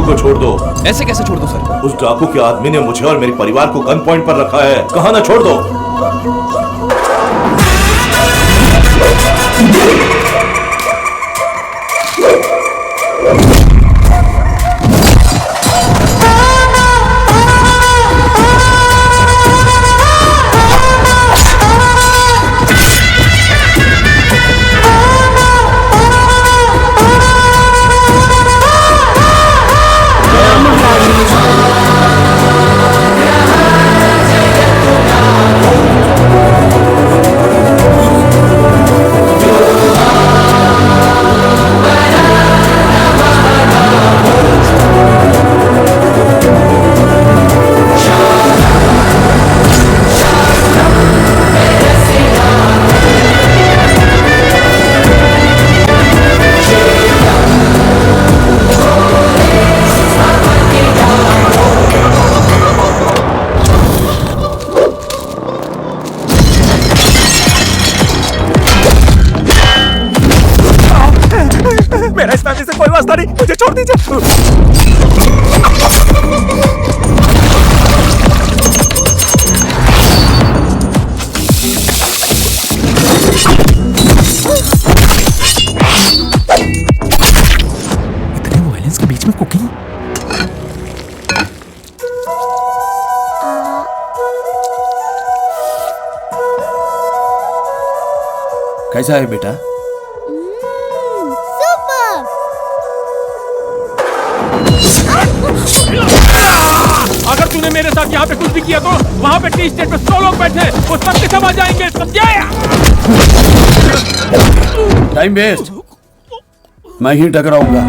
डाकू को छोड़ दो। ऐसे कैसे छोड़ दो सर? उस डाकू के आदमी ने मुझे और मेरे परिवार को गन पॉइंट पर रखा है। कहा ना छोड़ दो। मेरा इस फैमिली से कोई वास्ता नहीं, मुझे छोड़ दीजिए। इतने वायलेंस के बीच में कुकिंग। कैसा है बेटा? अगर तूने मेरे साथ यहाँ पे कुछ भी किया तो वहाँ पे टी स्टेट पे 100 लोग बैठे हैं, वो सबके सब आ जाएंगे, समझे? टाइम वेस्ट, मैं ही टकराऊंगा।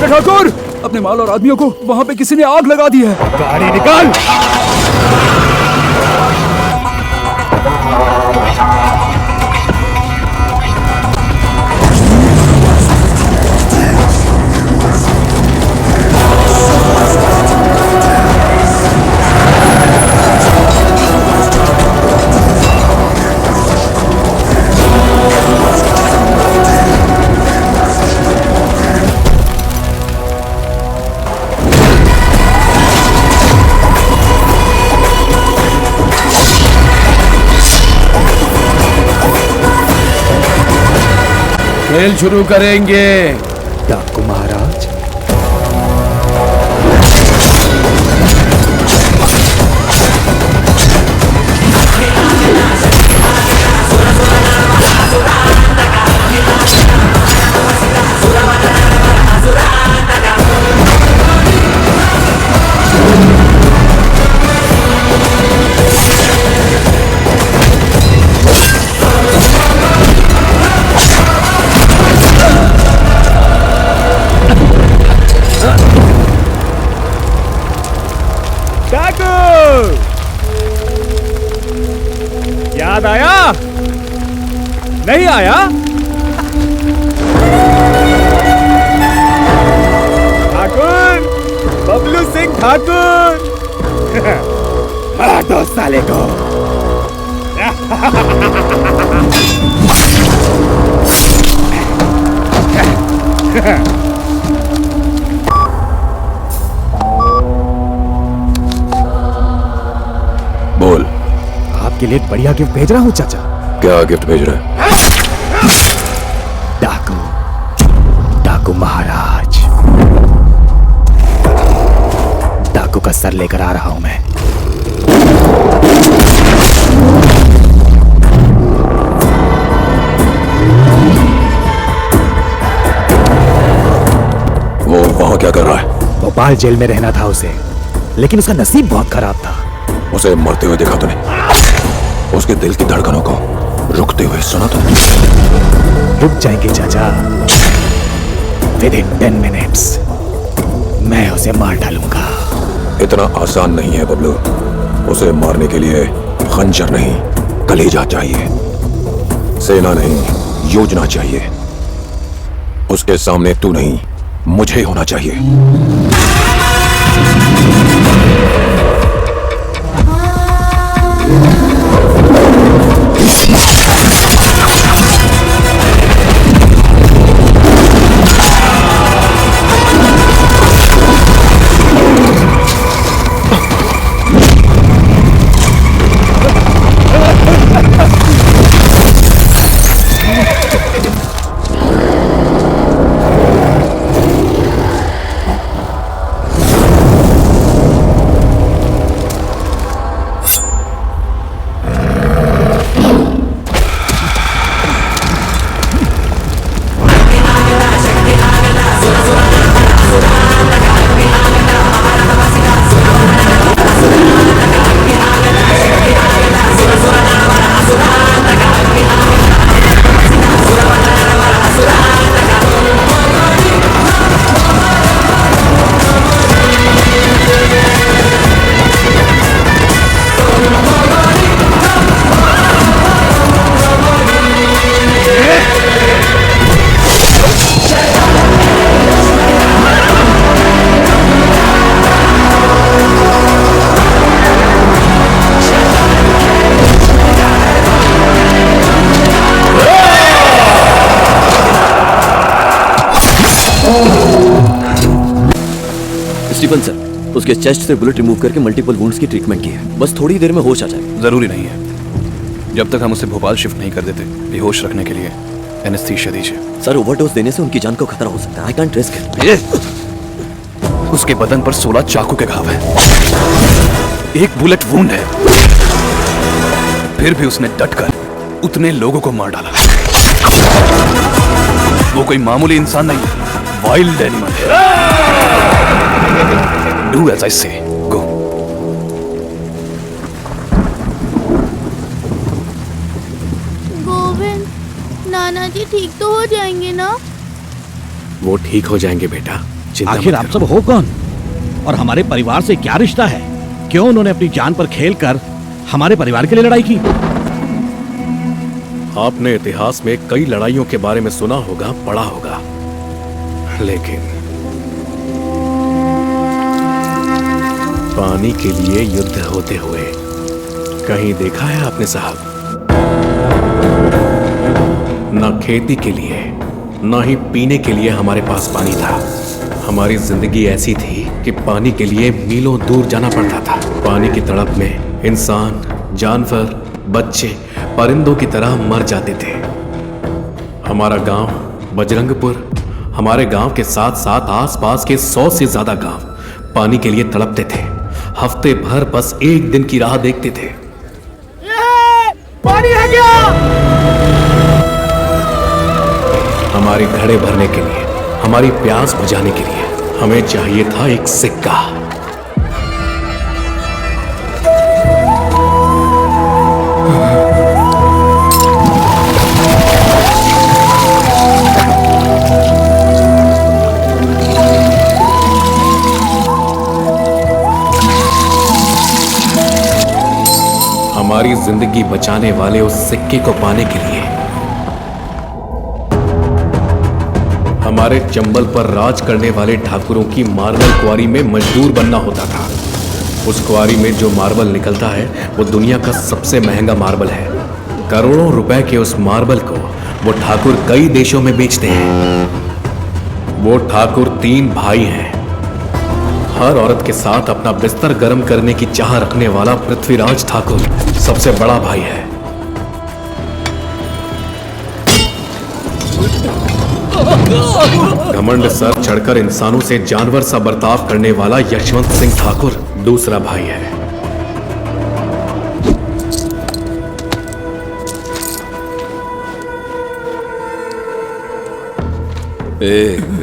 ठाकुर, अपने माल और आदमियों को वहाँ पे किसी ने आग लगा दी है। गाड़ी निकाल। खेल शुरू करेंगे। डाकू महाराज, याद आया? नहीं आया? ठाकुर, बबलू सिंह ठाकुर। मार दो साले को। बोल। आपके लिए एक बढ़िया गिफ्ट भेज रहा हूँ चाचा। क्या गिफ्ट भेज रहे हैं? डाकू, डाकू महाराज, डाकू का सर लेकर आ रहा हूं मैं। वो वहां क्या कर रहा है? भोपाल जेल में रहना था उसे, लेकिन उसका नसीब बहुत खराब था। उसे मरते हुए देखा तूने? उसके दिल की धड़कनों को रुकते हुए सुना तूने? रुक जाएंगे चाचा। Within 10 minutes मैं उसे मार डालूंगा। इतना आसान नहीं है बबलू। उसे मारने के लिए खंजर नहीं, कलेजा चाहिए। सेना नहीं, योजना चाहिए। उसके सामने तू नहीं, मुझे होना चाहिए। स्टीफन सर, उसके चेस्ट से बुलेट रिमूव करके मल्टीपल वुंड्स की ट्रीटमेंट की है। बस थोड़ी देर में होश आ जाएगा। जरूरी नहीं है। जब तक हम उसे भोपाल शिफ्ट नहीं कर देते, बेहोश रखने के लिए एनेस्थीसिया दीजिए। सर, ओवरडोज देने से उनकी जान को खतरा हो सकता है। I can't risk it. उसके बदन पर 16 चाकू के घाव है, 1 बुलेट वुंड है, फिर भी उसने डटकर उतने लोगों को मार डाला। वो कोई मामूली इंसान नहीं है, वाइल्ड एनिमल है। Do as I say. Go. Govind, नाना जी ठीक तो हो जाएंगे ना? वो ठीक हो जाएंगे बेटा, चिंता आखिर मत आप करो। सब हो कौन और हमारे परिवार से क्या रिश्ता है? क्यों उन्होंने अपनी जान पर खेलकर हमारे परिवार के लिए लड़ाई की? आपने इतिहास में कई लड़ाइयों के बारे में सुना होगा, पढ़ा होगा, लेकिन पानी के लिए युद्ध होते हुए कहीं देखा है आपने साहब? न खेती के लिए, न ही पीने के लिए हमारे पास पानी था। हमारी जिंदगी ऐसी थी कि पानी के लिए मीलों दूर जाना पड़ता था। पानी की तड़प में इंसान, जानवर, बच्चे परिंदों की तरह मर जाते थे। हमारा गांव बजरंगपुर, हमारे गांव के साथ साथ आसपास के 100 से ज्यादा गांव पानी के लिए तड़पते थे। हफ्ते भर बस एक दिन की राह देखते थे। पानी है क्या? हमारे घड़े भरने के लिए, हमारी प्यास बुझाने के लिए हमें चाहिए था एक सिक्का। हमारी जिंदगी बचाने वाले उस सिक्के को पाने के लिए हमारे चंबल पर राज करने वाले ठाकुरों की मार्बल क्वारी में मजदूर बनना होता था। उस क्वारी में जो मार्बल निकलता है वो दुनिया का सबसे महंगा मार्बल है। करोड़ों रुपए के उस मार्बल को वो ठाकुर कई देशों में बेचते हैं। वो ठाकुर 3 भाई हैं। हर औरत के साथ अपना बिस्तर गर्म करने की चाह रखने वाला पृथ्वीराज ठाकुर सबसे बड़ा भाई है। घमंड सर चढ़कर इंसानों से जानवर सा बर्ताव करने वाला यशवंत सिंह ठाकुर दूसरा भाई है।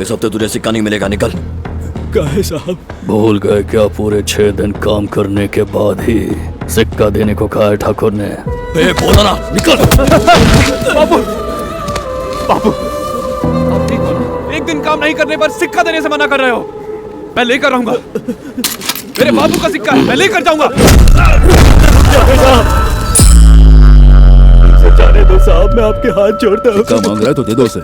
इस हफ्ते तुझे सिक्का नहीं मिलेगा, निकल। काहे साहब? भूल गए क्या पूरे 6 दिन काम करने के बाद ही सिक्का देने को कहा है ठाकुर ने। बोला ना, निकल। बाबू, बाबू, आप ठीक हो ना? एक दिन काम नहीं करने पर सिक्का देने से मना कर रहे हो। मैं लेकर रहूंगा। मेरे बाबू का सिक्का है, मैं लेकर जाऊंगा। जाने दो साहब, मैं आपके हाथ जोड़ता हूँ। क्या मांग रहा है तो दे दो उसे।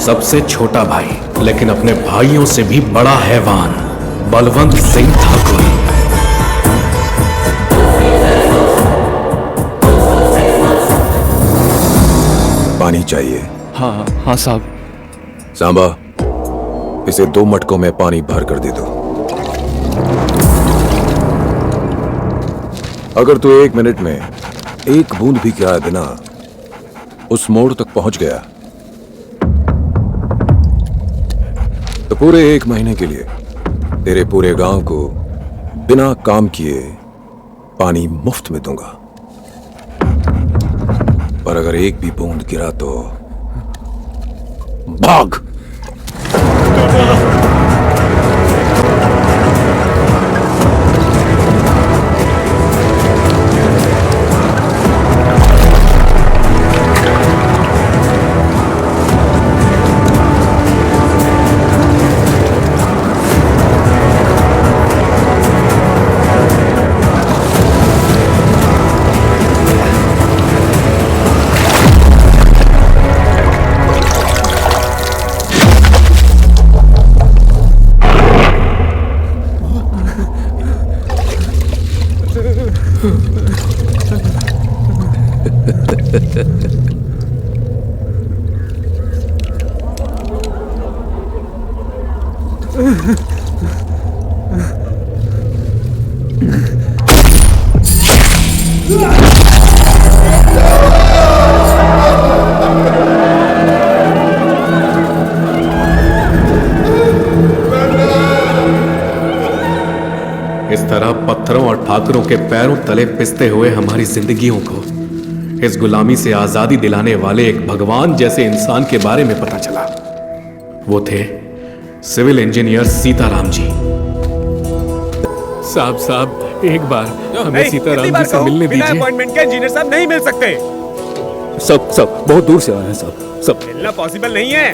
सबसे छोटा भाई लेकिन अपने भाइयों से भी बड़ा हैवान, बलवंत सिंह ठाकुर। पानी चाहिए? हाँ हाँ साहब। सांबा, इसे 2 मटकों में पानी भर कर दे दो। अगर तू 1 मिनट में 1 बूंद भी गिराए बिना उस मोड़ तक पहुंच गया तो पूरे 1 महीने के लिए तेरे पूरे गांव को बिना काम किए पानी मुफ्त में दूंगा। पर अगर 1 भी बूंद गिरा तो भाग। इस तरह पत्थरों और ठाकुरों के पैरों तले पिसते हुए हमारी जिंदगियों को इस गुलामी से आजादी दिलाने वाले एक भगवान जैसे इंसान के बारे में पता चला। वो थे सिविल इंजीनियर सीताराम जी। साहब एक बार हमें सीताराम जी से मिलने दीजिए। अपॉइंटमेंट के इंजीनियर साहब नहीं मिल सकते। सब बहुत दूर से आए हैं साहब। सब मिलना पॉसिबल नहीं है।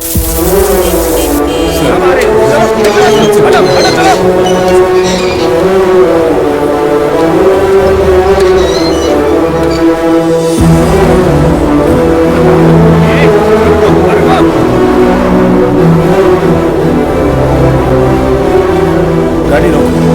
गाड़ी रोको।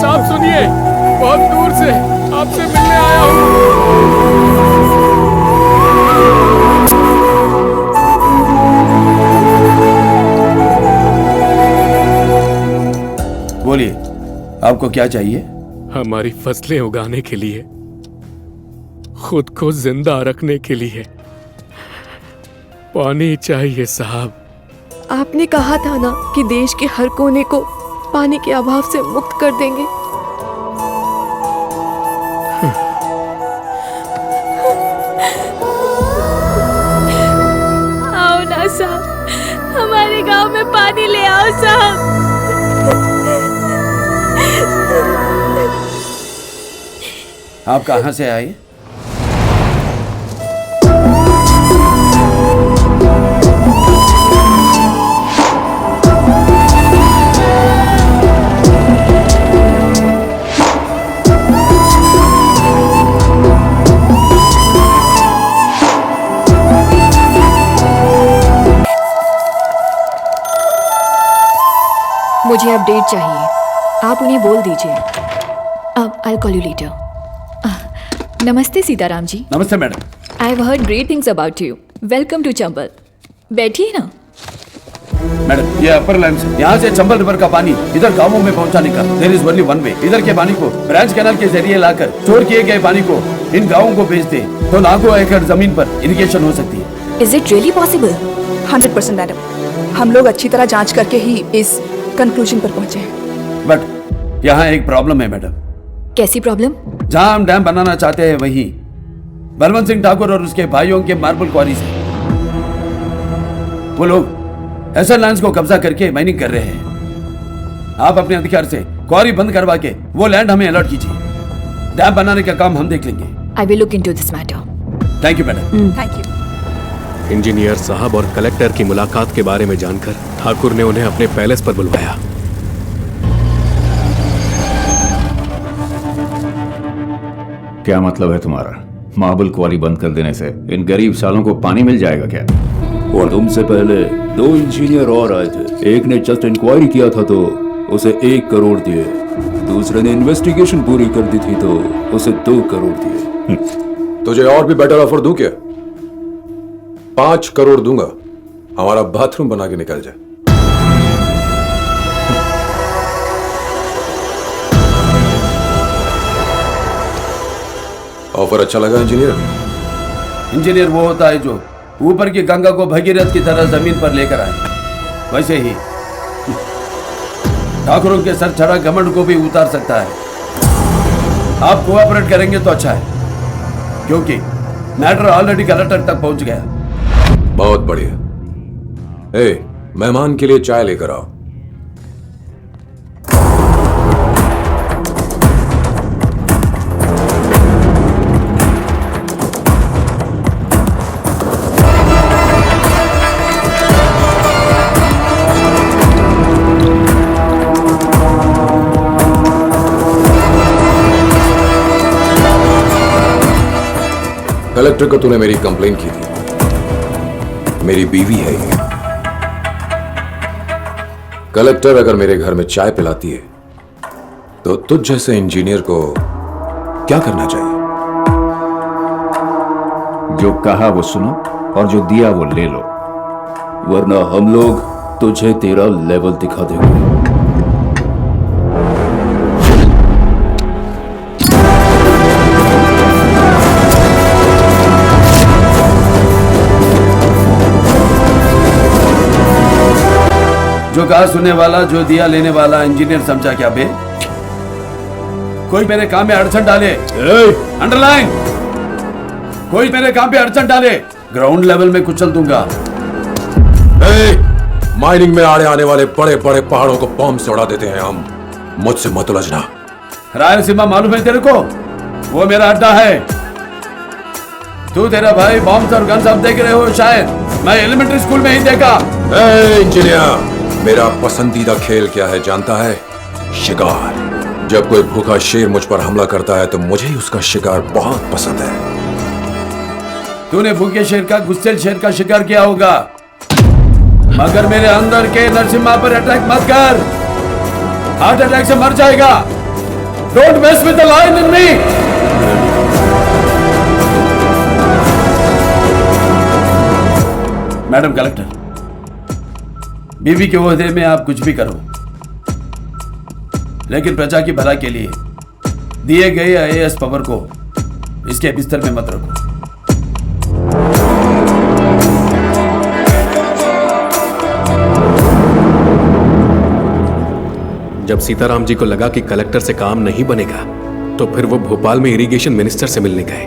साहब सुनिए, बहुत दूर से आपसे मिलने आया हूँ। बोलिए, आपको क्या चाहिए? हमारी फसलें उगाने के लिए, खुद को जिंदा रखने के लिए पानी चाहिए साहब। आपने कहा था ना कि देश के हर कोने को पानी के अभाव से मुक्त कर देंगे। आओ ना साहब, हमारे गांव में पानी ले आओ साहब। आप कहाँ से आए? मुझे अपडेट चाहिए, आप उन्हें बोल दीजिए। अब आई कॉल यू लेटर। नमस्ते सीताराम जी। नमस्ते madam. I have heard great things about you. Welcome to Chambal. बैठिए ना। मैडम ये अपर लाइन से यहाँ से चंबल रिवर का पानी इधर गांवों में पहुँचाने का there is only one way. इधर के पानी को ब्रांच कैनाल के जरिए लाकर स्टोर किए गए पानी को इन गाँवों को भेज दे तो लाखों एकड़ जमीन पर इरिगेशन हो सकती है। Is it really possible? 100% madam, हम लोग अच्छी तरह जांच करके ही इस कंक्लूजन पर पहुंचे हैं। बट यहाँ एक प्रॉब्लम है मैडम। कैसी प्रॉब्लम? जहाँ हम डैम बनाना चाहते हैं वहीं बलवंत सिंह ठाकुर और उसके भाइयों के मार्बल क्वारीज है। वो लोग ऐसा लैंड को कब्जा करके माइनिंग कर रहे हैं। आप अपने अधिकार से क्वारी बंद करवा के वो लैंड हमें अलॉट कीजिए। डैम बनाने का काम हम देख लेंगे। I will look into this matter. Thank you madam. Thank you. Engineer साहब और कलेक्टर की मुलाकात के बारे में जानकर ठाकुर ने उन्हें अपने पैलेस पर बुलवाया। क्या मतलब है तुम्हारा? मार्बल क्वारी बंद कर देने से इन गरीब सालों को पानी मिल जाएगा क्या? और तुमसे पहले 2 इंजीनियर और आए थे। एक ने जस्ट इंक्वायरी किया था तो उसे 1 करोड़ दिए, दूसरे ने इन्वेस्टिगेशन पूरी कर दी थी तो उसे 2 करोड़ दिए। तुझे और भी बेटर ऑफर दूं क्या? 5 करोड़ दूंगा, हमारा बाथरूम बना के निकल जाए। ऑफर अच्छा लगा इंजीनियर? इंजीनियर वो होता है जो ऊपर की गंगा को भगीरथ की तरह जमीन पर लेकर आए। वैसे ही ठाकुरों के सर चढ़ा घमंड को भी उतार सकता है। आप कोऑपरेट करेंगे तो अच्छा है, क्योंकि मैटर ऑलरेडी कलेक्टर तक पहुंच गया। बहुत बढ़िया। मेहमान के लिए चाय लेकर आओ। कलेक्टर को तूने मेरी कंप्लेन की थी। मेरी बीवी है ये। कलेक्टर अगर मेरे घर में चाय पिलाती है तो तुझ जैसे इंजीनियर को क्या करना चाहिए? जो कहा वो सुनो और जो दिया वो ले लो, वरना हम लोग तुझे तेरा लेवल दिखा देंगे। जो कहा सुनने वाला, जो दिया लेने वाला इंजीनियर समझा क्या बे? कोई मेरे काम में अड़चन डाले, अंडरलाइन, कोई मेरे काम पे अड़चन डाले, ग्राउंड लेवल में कुचल दूंगा। माइनिंग में आड़े आने वाले बड़े बड़े पहाड़ों को बम से उड़ा देते हैं हम। मुझसे मत उलझना। रायलसीमा मालूम है तेरे को? वो मेरा अड्डा है। तू तेरा भाई बॉम्ब और गन्स अब देख रहे हो शायद, मैं एलिमेंट्री स्कूल में ही देखा। इंजीनियर, मेरा पसंदीदा खेल क्या है जानता है? शिकार। जब कोई भूखा शेर मुझ पर हमला करता है तो मुझे ही उसका शिकार बहुत पसंद है। तूने भूखे शेर का, गुस्सेल शेर का शिकार किया होगा, मगर मेरे अंदर के नरसिम्हा पर अटैक मत कर। हार्ट अटैक से मर जाएगा। Don't mess with the lion in me. Madam collector, बीवी के ओहदे में आप कुछ भी करो, लेकिन प्रजा की भलाई के लिए दिए गए आईएएस पावर को इसके बिस्तर में मत रखो। जब सीताराम जी को लगा कि कलेक्टर से काम नहीं बनेगा तो फिर वो भोपाल में इरिगेशन मिनिस्टर से मिलने गए।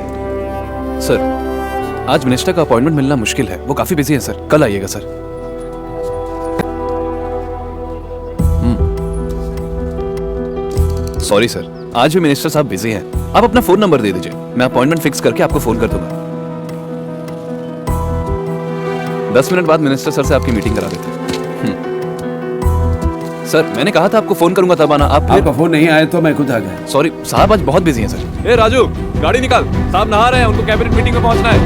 सर, आज मिनिस्टर का अपॉइंटमेंट मिलना मुश्किल है, वो काफी बिजी है सर। कल आइएगा सर। सॉरी सर, आज भी मिनिस्टर साहब बिजी हैं। आप अपना फोन नंबर दे दीजिए, मैं अपॉइंटमेंट फिक्स करके आपको फोन कर दूंगा। 10 मिनट बाद मिनिस्टर सर से आपकी मीटिंग करा देते हैं। सर, मैंने कहा था आपको फोन करूंगा तब आना। आपका फोन नहीं आया तो मैं खुद आ गया। सॉरी साहब, आज बहुत बिजी हैं सर। ए राजू, गाड़ी निकाल, साहब नहा रहे हैं, उनको कैबिनेट मीटिंग में पहुंचना है।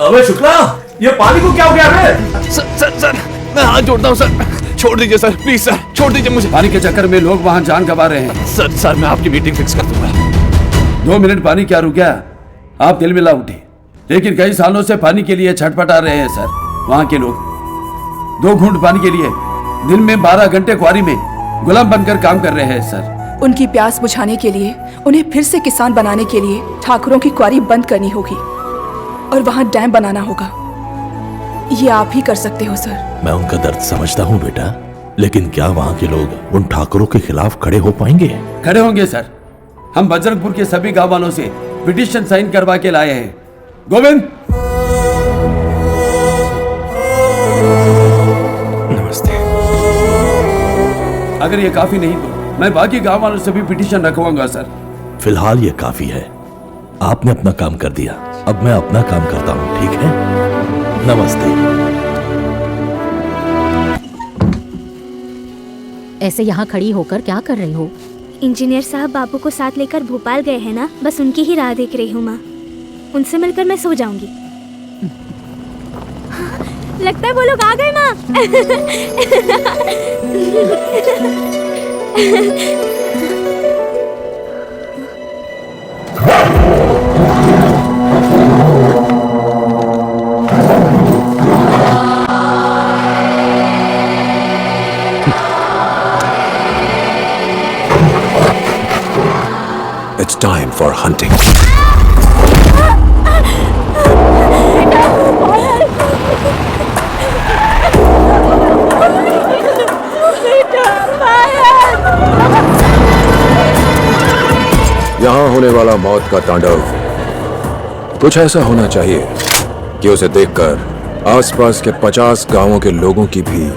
अबे शुक्ला, ये पानी को क्या हो गया है? सर मैं हाथ जोड़ता हूँ सर। छोड़ दीजिए सर, प्लीज सर, छोड़ दीजिए मुझे। पानी के चक्कर में लोग वहाँ जान गंवा रहे हैं। सर मैं आपकी मीटिंग फिक्स कर दूंगा। 2 मिनट पानी क्या रुक गया? आप दिल मिला उठे, लेकिन कई सालों से पानी के लिए छटपटा रहे हैं सर। वहाँ के लोग 2 घूंट पानी के लिए दिन में 12 घंटे क्वारी में गुलाम बनकर काम कर रहे हैं सर। उनकी प्यास बुझाने के लिए, उन्हें फिर से किसान बनाने के लिए ठाकुरों की क्वारी बंद करनी होगी और वहाँ डैम बनाना होगा। ये आप ही कर सकते हो सर। मैं उनका दर्द समझता हूँ बेटा, लेकिन क्या वहाँ के लोग उन ठाकुरों के खिलाफ खड़े हो पाएंगे? खड़े होंगे सर। हम बजरंगपुर के सभी गांव वालों से पिटीशन साइन करवा के लाए हैं। गोविंद, नमस्ते। अगर ये काफी नहीं तो मैं बाकी गांव वालों से भी पिटीशन रखवाऊंगा सर। फिलहाल ये काफी है। आपने अपना काम कर दिया, अब मैं अपना काम करता हूँ, ठीक है? नमस्ते। ऐसे यहाँ खड़ी होकर क्या कर रही हो? इंजीनियर साहब बाबू को साथ लेकर भोपाल गए हैं ना, बस उनकी ही राह देख रही हूँ माँ। उनसे मिलकर मैं सो जाऊंगी। लगता है वो लोग आ गए माँ। It's time for hunting. यहाँ होने वाला मौत का तांडव कुछ ऐसा होना चाहिए कि उसे देखकर आसपास के 50 गांवों के लोगों की भी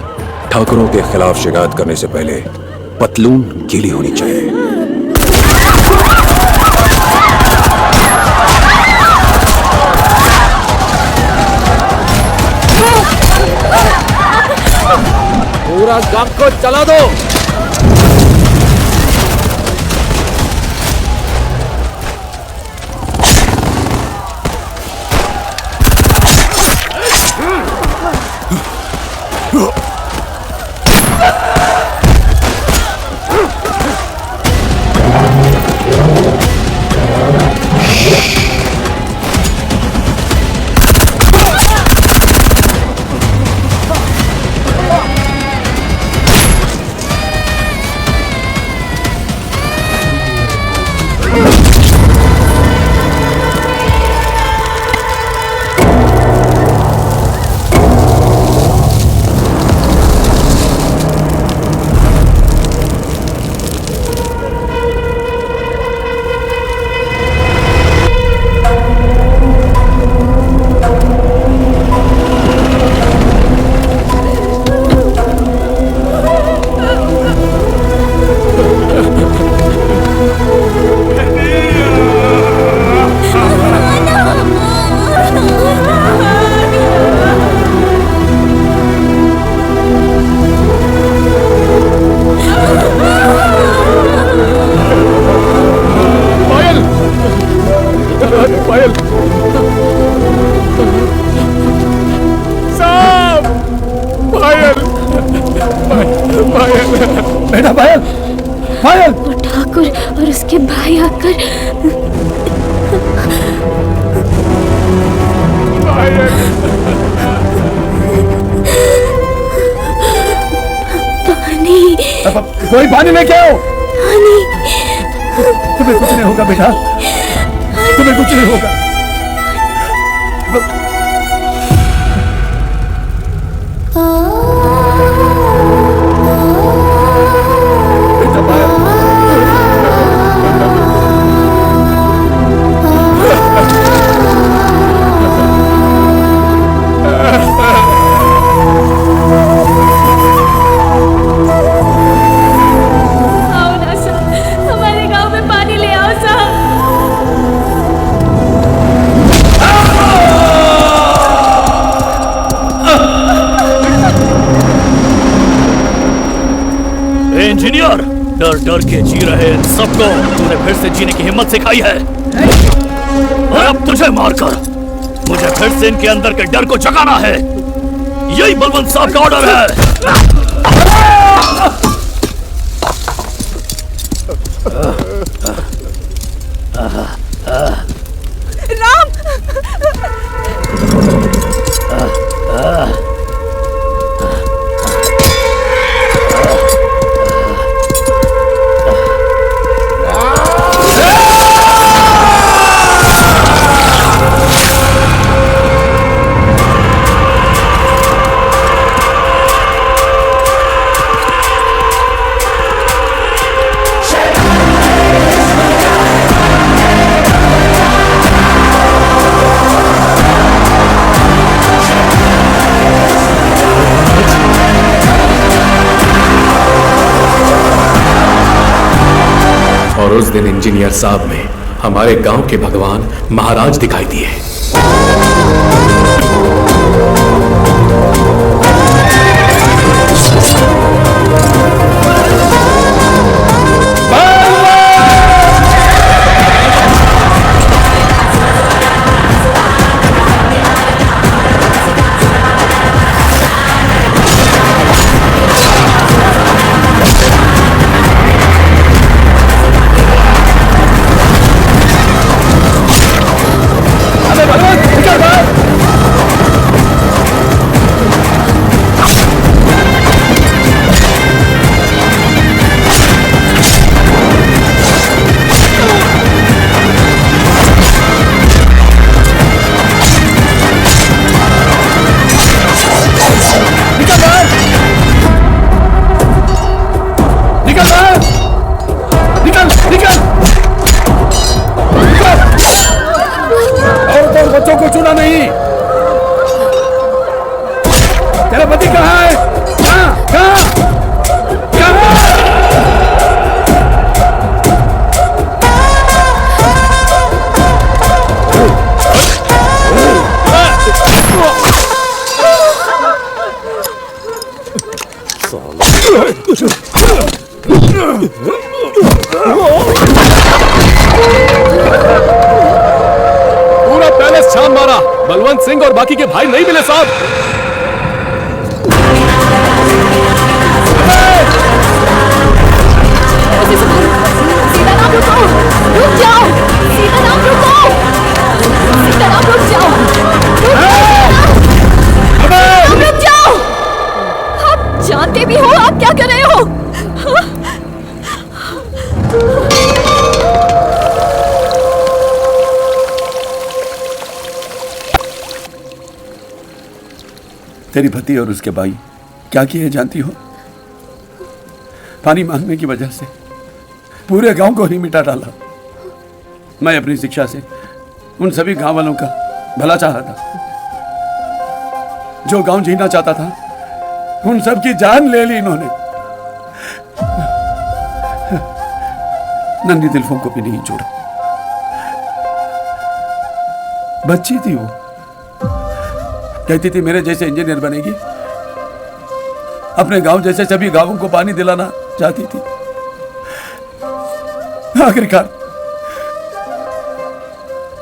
ठाकुरों के खिलाफ शिकायत करने से पहले पतलून गीली होनी चाहिए। पूरा गांव को चला दो। बेटा पायल, पायल। वो ठाकुर और उसके भाई आकर पानी। कोई पानी लेके आओ। पानी। तुम्हें कुछ नहीं होगा बेटा, तुम्हें कुछ नहीं होगा। इंजीनियर, डर डर के जी रहे इन सबको तूने फिर से जीने की हिम्मत सिखाई है और अब तुझे मारकर मुझे फिर से इनके अंदर के डर को जगाना है। यही बलवंत साहब का ऑर्डर है। और उस दिन इंजीनियर साहब में हमारे गांव के भगवान महाराज दिखाई दिए। बच्चों को चुना नहीं। तेरा पति कहाँ है? कहाँ? पूरा पैलेस छान मारा, बलवंत सिंह और बाकी के भाई नहीं मिले साहब। सीताराम रुको, रुक जाओ। सीताराम रुको, सीताराम रुक जाओ, रुक जाओ। आप जानते भी हो आप क्या कर रहे हो? तेरी पति और उसके भाई क्या किए जानती हो? पानी मांगने की वजह से पूरे गांव को ही मिटा डाला। मैं अपनी शिक्षा से उन सभी गांव वालों का भला चाहा था। जो गांव जीना चाहता था उन सब की जान ले ली इन्होंने। नन्ही दिलफों को भी नहीं छोड़ा। बच्ची थी वो, कहती थी मेरे जैसे इंजीनियर बनेगी। अपने गांव जैसे सभी गांवों को पानी दिलाना चाहती थी। आखिरकार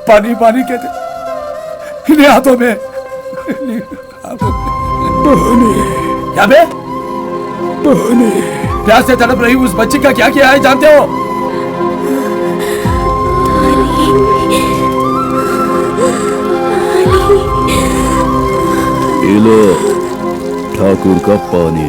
पानी पानी कहते इन्हें हाथों में क्या बे? प्यास से तड़प रही उस बच्ची का क्या किया है जानते हो? ये लो ठाकुर का पानी।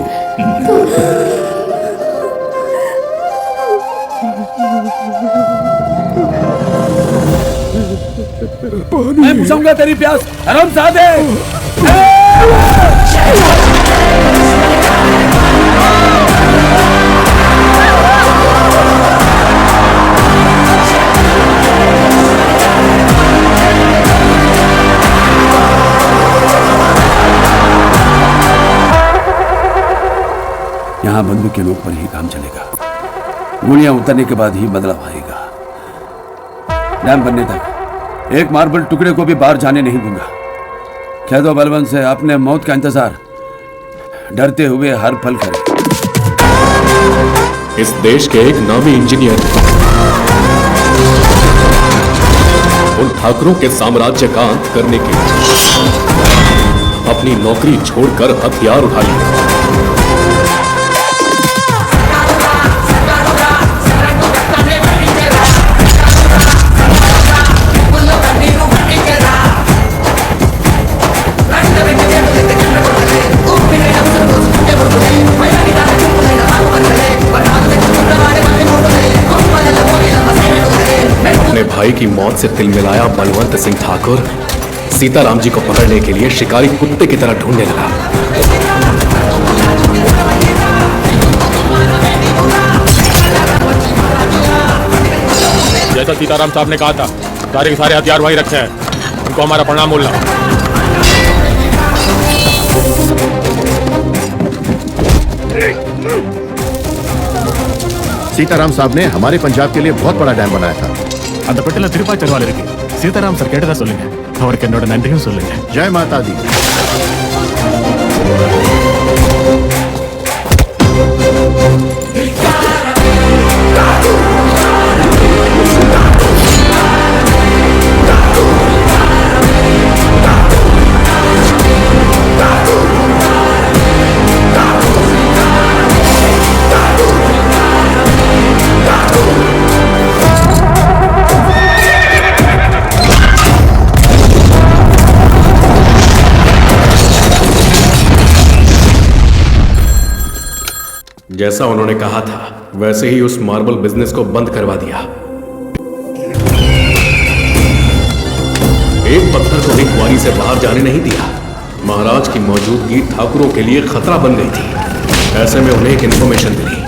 मैं बुझाऊंगा तेरी प्यास, हरामजादे। यहाँ बंदूक के नोक पर ही काम चलेगा। गोलियां उतरने के बाद ही बदलाव आएगा। डैम बनने तक एक मार्बल टुकड़े को भी बाहर जाने नहीं दूंगा। कह दो बलवंत से अपने मौत का इंतजार डरते हुए हर पल करे। इस देश के एक नामी इंजीनियर उन ठाकुरों के साम्राज्य का अंत करने के लिए अपनी नौकरी छोड़कर हथियार उठा लिया। भाई की मौत से तिलमिलाया बलवंत सिंह ठाकुर सीताराम जी को पकड़ने के लिए शिकारी कुत्ते की तरह ढूंढने लगा। जैसा सीताराम साहब ने कहा था, सारे के सारे हथियार वहीं रखे हैं, उनको हमारा प्रणाम बोलना। सीताराम साहब ने हमारे पंजाब के लिए बहुत बड़ा डैम बनाया था। அந்த பெட்டில திருப்பா தருவாள் இருக்கு. சீதாராம் சார் கேட்டதா சொல்லுங்க. அவருக்கு என்னோட நன்றியும் சொல்லுங்க. जय माता दी। जैसा उन्होंने कहा था वैसे ही उस मार्बल बिजनेस को बंद करवा दिया। एक पत्थर को भी क्वारी से बाहर जाने नहीं दिया। महाराज की मौजूदगी ठाकुरों के लिए खतरा बन गई थी। ऐसे में उन्हें एक इंफॉर्मेशन मिली।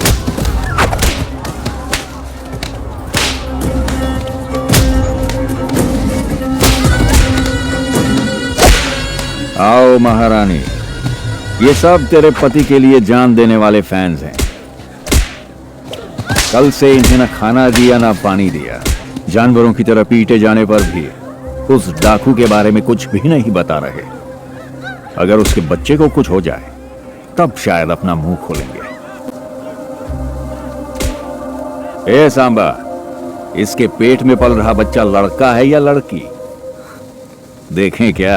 आओ महारानी, ये सब तेरे पति के लिए जान देने वाले फैंस हैं। कल से इन्हें ना खाना दिया ना पानी दिया। जानवरों की तरह पीटे जाने पर भी उस डाकू के बारे में कुछ भी नहीं बता रहे। अगर उसके बच्चे को कुछ हो जाए तब शायद अपना मुंह खोलेंगे। ए सांबा, इसके पेट में पल रहा बच्चा लड़का है या लड़की? देखें क्या?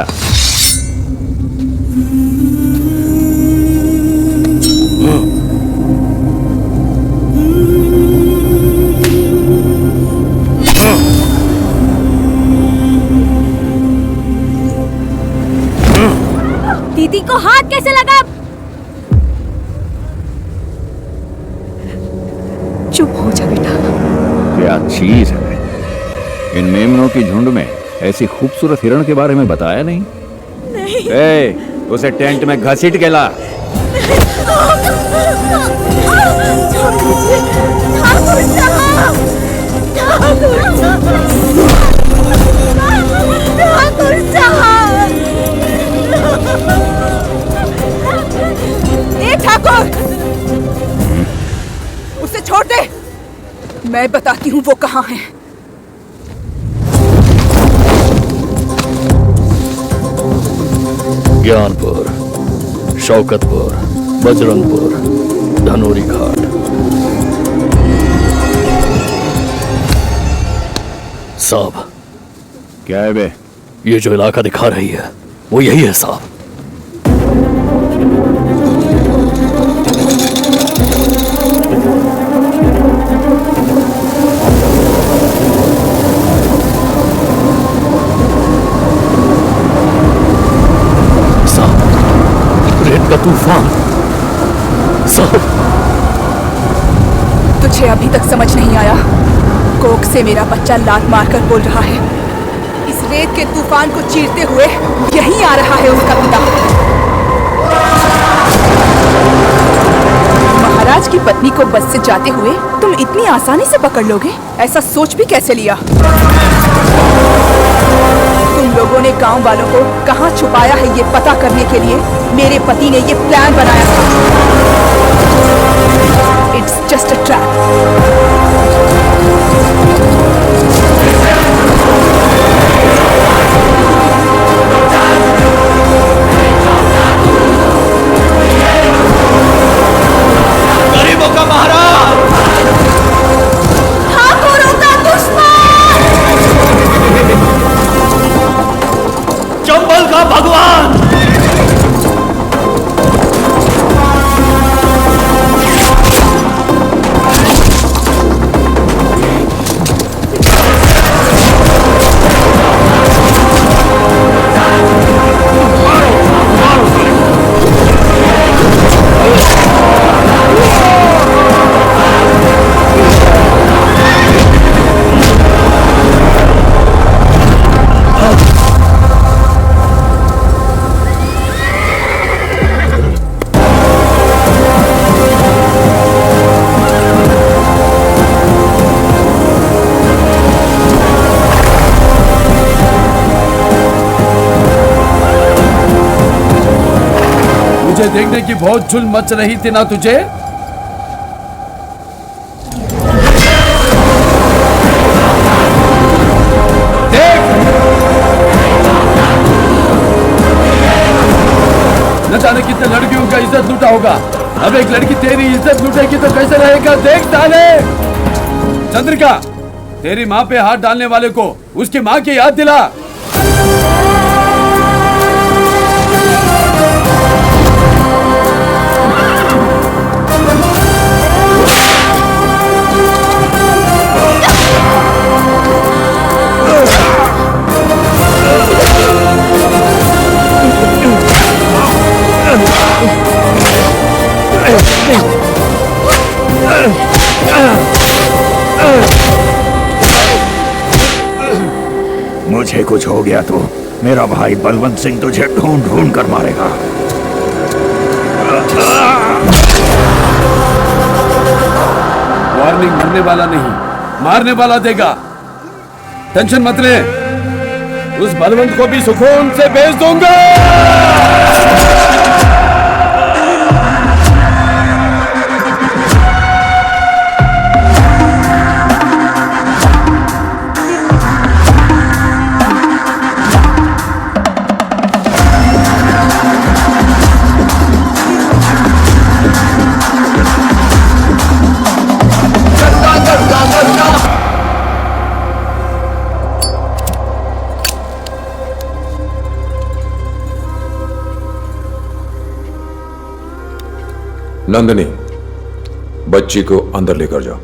दीदी को हाथ कैसे लगा? चुप हो जा बेटा। क्या चीज है? इन मेमनों की झुंड में ऐसी खूबसूरत हिरण के बारे में बताया नहीं? नहीं। ए, उसे टेंट में घसीट के ला। ठाकुर, उसे छोड़ दे। मैं बताती हूँ वो कहाँ है। ज्ञानपुर, शौकतपुर, बजरंगपुर, धनोरी घाट। साहब, क्या है बे? ये जो इलाका दिखा रही है वो यही है साहब। तूफान साहब, तुझे अभी तक समझ नहीं आया? कोक से मेरा बच्चा लात मारकर बोल रहा है। इस रेत के तूफान को चीरते हुए यहीं आ रहा है उसका पिता। महाराज की पत्नी को बस से जाते हुए तुम इतनी आसानी से पकड़ लोगे? ऐसा सोच भी कैसे लिया? तुम लोगों ने गांव वालों को कहां छुपाया है ये पता करने के लिए मेरे पति ने ये प्लान बनाया था। It's just a trap. गरीबों का महाराज, ठाकुरों का दुश्मन, चंबल का भगवान। देखने की बहुत झुल मच रही थी ना तुझे? देख, न जाने कितने लड़कियों का इज्जत लूटा होगा। अब एक लड़की तेरी इज्जत लूटेगी तो कैसे रहेगा? देख साले। चंद्रिका, तेरी माँ पे हाथ डालने वाले को उसकी माँ की याद दिला। मुझे कुछ हो गया तो मेरा भाई बलवंत सिंह तुझे ढूंढ ढूंढ कर मारेगा। वार्निंग मरने वाला नहीं, मारने वाला देगा। टेंशन मत ले, उस बलवंत को भी सुकून से भेज दूंगा। नंदिनी, बच्ची को अंदर लेकर जाओ।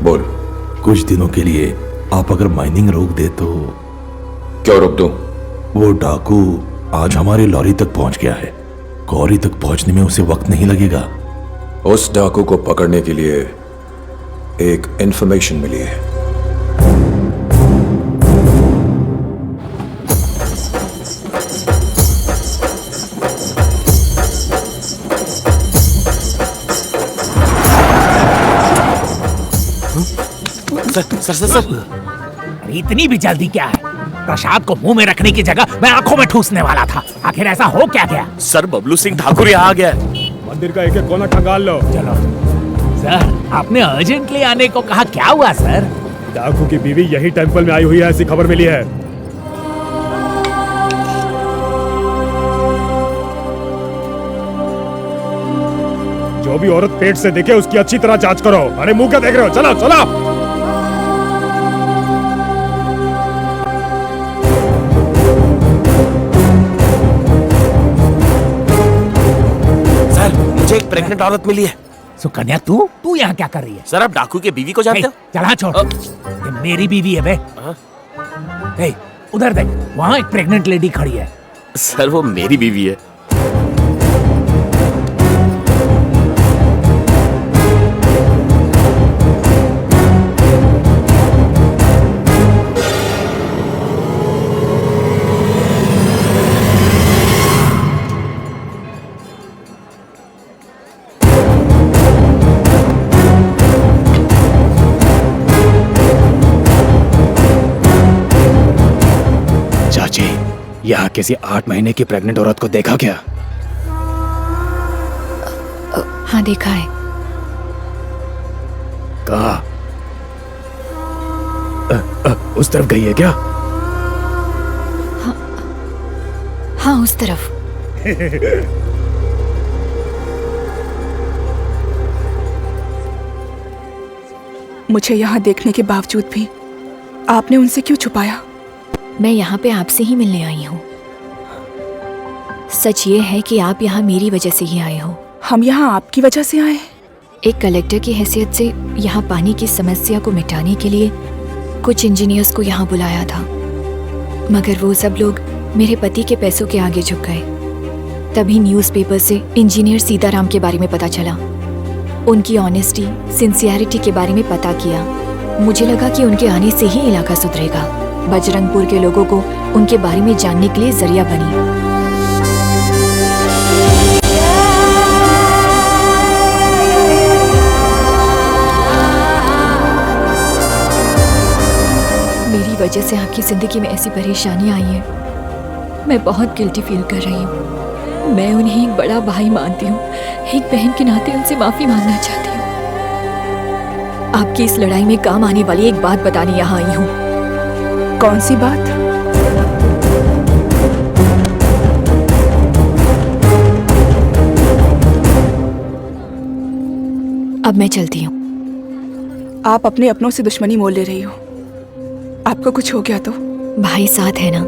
बोल। कुछ दिनों के लिए आप अगर माइनिंग रोक दे तो। क्यों रोक दूं? वो डाकू आज हमारी लॉरी तक पहुंच गया है। गौरी तक पहुंचने में उसे वक्त नहीं लगेगा। उस डाकू को पकड़ने के लिए एक इंफॉर्मेशन मिली है। सर इतनी भी जल्दी क्या है? प्रसाद को मुंह में रखने की जगह मैं आंखों में ठूसने वाला था। आखिर ऐसा हो क्या गया? सर बबलू सिंह ठाकुर यहाँ आ गया है। मंदिर का एक एक कोना खंगाल लो। चलो सर, आपने अर्जेंटली आने को कहा, क्या हुआ सर? डाकू की बीवी यही टेंपल में आई हुई है, ऐसी खबर मिली है। जो भी औरत पेट से दिखे उसकी अच्छी तरह जांच करो। अरे मुंह क्या देख रहे हो? चलो चलो। मुझे एक प्रेग्नेंट औरत मिली है। सुकन्या, तू यहाँ क्या कर रही है? सर आप डाकू के बीवी को जानते हो? चला छोड़, ये मेरी बीवी है बे। उधर देख, वहाँ एक प्रेग्नेंट लेडी खड़ी है। सर वो मेरी बीवी है। यहाँ किसी 8 महीने की प्रेग्नेंट औरत को देखा क्या? हाँ देखा है। कहाँ? उस तरफ गई है क्या? हाँ उस तरफ। मुझे यहाँ देखने के बावजूद भी आपने उनसे क्यों छुपाया? मैं यहाँ पे आपसे ही मिलने आई हूँ। सच ये है कि आप यहाँ मेरी वजह से ही आए हो। हम यहाँ आपकी वजह से आए? एक कलेक्टर की हैसियत से यहाँ पानी की समस्या को मिटाने के लिए कुछ इंजीनियर्स को यहाँ बुलाया था, मगर वो सब लोग मेरे पति के पैसों के आगे झुक गए। तभी न्यूज़पेपर से इंजीनियर सीताराम के बारे में पता चला। उनकी ऑनेस्टी, सिंसियरिटी के बारे में पता किया। मुझे लगा कि उनके आने से ही इलाका सुधरेगा। बजरंगपुर के लोगों को उनके बारे में जानने के लिए जरिया बनी। मेरी वजह से आपकी जिंदगी में ऐसी परेशानी आई है। मैं बहुत गिल्टी फील कर रही हूँ। मैं उन्हें एक बड़ा भाई मानती हूँ, एक बहन के नाते उनसे माफी मांगना चाहती हूँ। आपकी इस लड़ाई में काम आने वाली एक बात बताने यहाँ आई हूँ। कौन सी बात? अब मैं चलती हूँ। आप अपने अपनों से दुश्मनी मोल ले रही हो। आपको कुछ हो गया तो? भाई साथ है ना।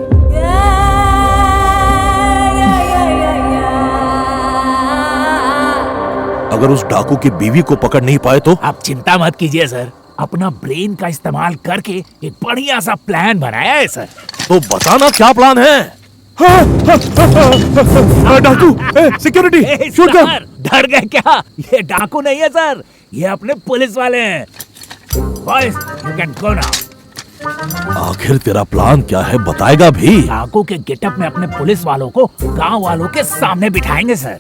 अगर उस डाकू की बीवी को पकड़ नहीं पाए तो? आप चिंता मत कीजिए सर, अपना ब्रेन का इस्तेमाल करके एक बढ़िया सा प्लान बनाया है सर। तो बताना क्या प्लान है? डाकू, सिक्योरिटी, शूट कर। डर गए क्या? ये डाकू नहीं है सर, ये अपने पुलिस वाले हैं। Boys, you can go now. आखिर तेरा प्लान क्या है, बताएगा भी? डाकू के गेटअप में अपने पुलिस वालों को गांव वालों के सामने बिठाएंगे सर।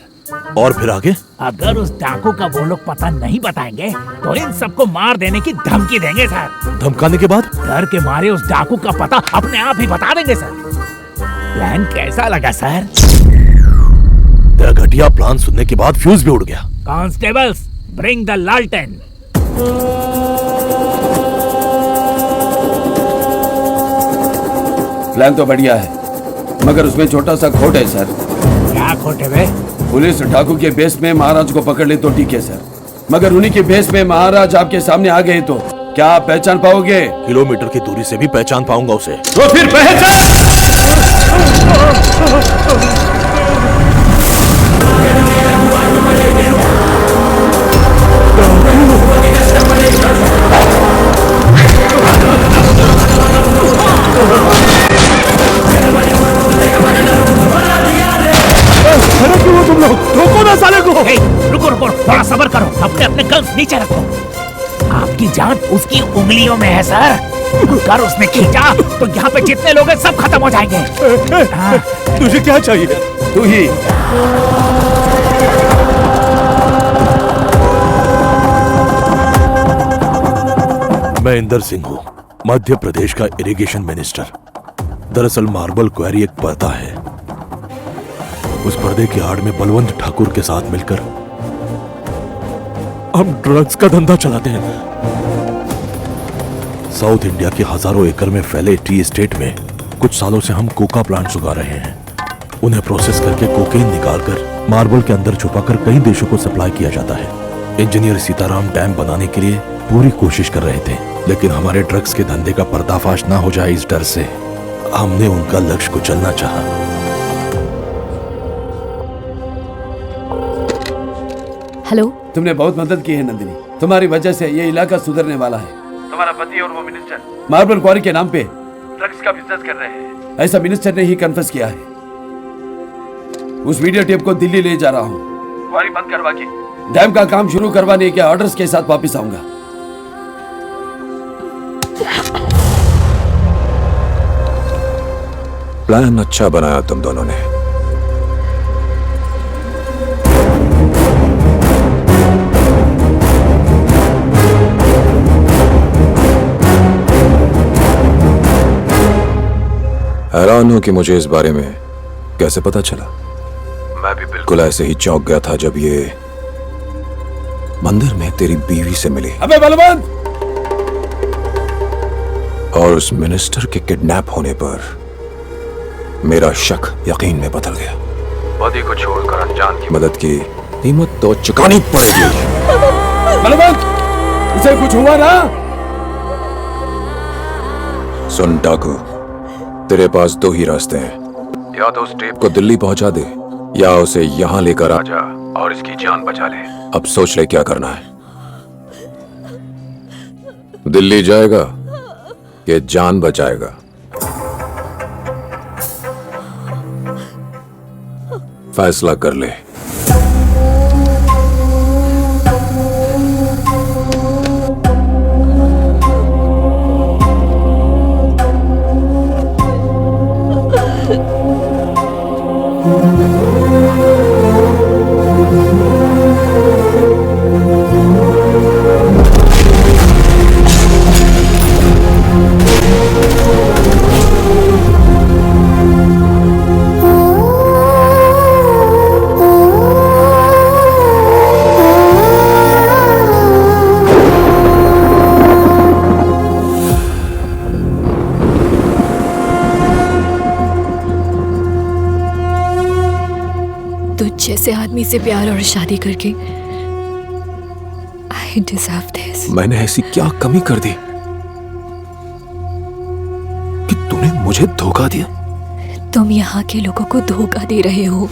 और फिर आगे? अगर उस डाकू का वो लोग पता नहीं बताएंगे तो इन सबको मार देने की धमकी देंगे सर। धमकाने के बाद? डर के मारे उस डाकू का पता अपने आप ही बता देंगे सर। प्लान कैसा लगा सर? तेरा घटिया प्लान सुनने के बाद फ्यूज भी उड़ गया। कांस्टेबल्स, ब्रिंग द लालटेन। प्लान तो बढ़िया है, मगर उसमें छोटा सा खोट है सर। क्या खोट है बे? पुलिस डाकू के बेस में महाराज को पकड़ ले तो ठीक है सर, मगर उन्हीं के बेस में महाराज आपके सामने आ गए तो क्या आप पहचान पाओगे? किलोमीटर की दूरी से भी पहचान पाऊंगा उसे। तो फिर पहचान। तुम लोग रोको ना साले को। रुको रुको, थोड़ा सब्र करो, अपने अपने गन्स नीचे रखो। आपकी जान उसकी उंगलियों में है सर। अगर उसने खींचा तो यहाँ पे जितने लोग हैं सब खत्म हो जाएंगे। तुझे क्या चाहिए? तू ही। मैं इंदर सिंह हूँ, मध्य प्रदेश का इरिगेशन मिनिस्टर। दरअसल मार्बल क्वेरी एक पर्दा है, उस पर्दे की आड़ में बलवंत ठाकुर के साथ मिलकर हम ड्रग्स का धंधा चलाते हैं। साउथ इंडिया के हजारों एकड़ में फैले टी एस्टेट में कुछ सालों से हम कोका प्लांट्स उगा रहे हैं। उन्हें प्रोसेस करके कोकेन निकालकर मार्बल के अंदर छुपाकर कई देशों को सप्लाई किया जाता है। इंजीनियर सीताराम डैम बनाने के लिए पूरी कोशिश कर रहे थे, लेकिन हमारे ड्रग्स के धंधे का पर्दाफाश ना हो जाए इस डर से हमने उनका लक्ष्य कुचलना चाहा। हेलो। तुमने बहुत मदद की है नंदिनी, तुम्हारी वजह से ये इलाका सुधरने वाला है। तुम्हारा पति और वो मिनिस्टर मार्बल क्वारी के नाम पे ड्रग्स का बिजनेस कर रहे हैं, ऐसा मिनिस्टर ने ही कन्फेस किया है। उस वीडियो टेप को दिल्ली ले जा रहा हूँ, क्वारी बंद करवा के डैम का काम शुरू करवाने के ऑर्डर्स के साथ वापस आऊंगा। प्लान अच्छा बनाया तुम दोनों ने। हैरान हूं कि मुझे इस बारे में कैसे पता चला। मैं भी बिल्कुल ऐसे ही चौंक गया था जब ये मंदिर में तेरी बीवी से मिली। अबे बलवंत! और उस मिनिस्टर के किडनैप होने पर मेरा शक यकीन में बदल गया। पति को छोड़कर अनजान की मदद की कीमत तो चुकानी पड़ेगी। बलवंत, उसे कुछ हुआ ना? सुन डाकू, तेरे पास दो ही रास्ते हैं, या तो उस टेप को दिल्ली पहुंचा दे या उसे यहाँ लेकर आ जा और इसकी जान बचा ले। अब सोच ले क्या करना है। दिल्ली जाएगा कि जान बचाएगा? फैसला कर ले। जैसे आदमी से प्यार और शादी करके आई डिजर्व दिस। मैंने ऐसी क्या कमी कर दी कि तूने मुझे धोखा दिया? तुम यहाँ के लोगों को धोखा दे रहे हो,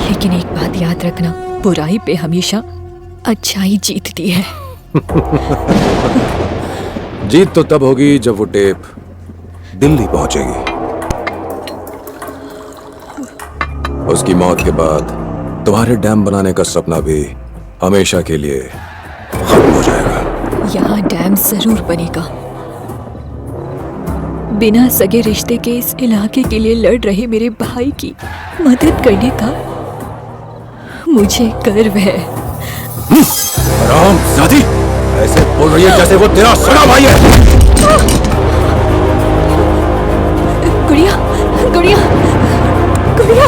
लेकिन एक बात याद रखना, बुराई पे हमेशा अच्छाई जीतती है। जीत तो तब होगी जब वो टेप दिल्ली पहुंचेगी। उसकी मौत के बाद तुम्हारे डैम बनाने का सपना भी हमेशा के लिए खत्म हो जाएगा। यहाँ डैम जरूर बनेगा। बिना सगे रिश्ते के इस इलाके के लिए लड़ रहे मेरे भाई की मदद करने का मुझे गर्व है। हरामजादी, ऐसे बोल रही है जैसे वो तेरा सगा भाई है। गुड़िया, गुड़िया, गुड़िया।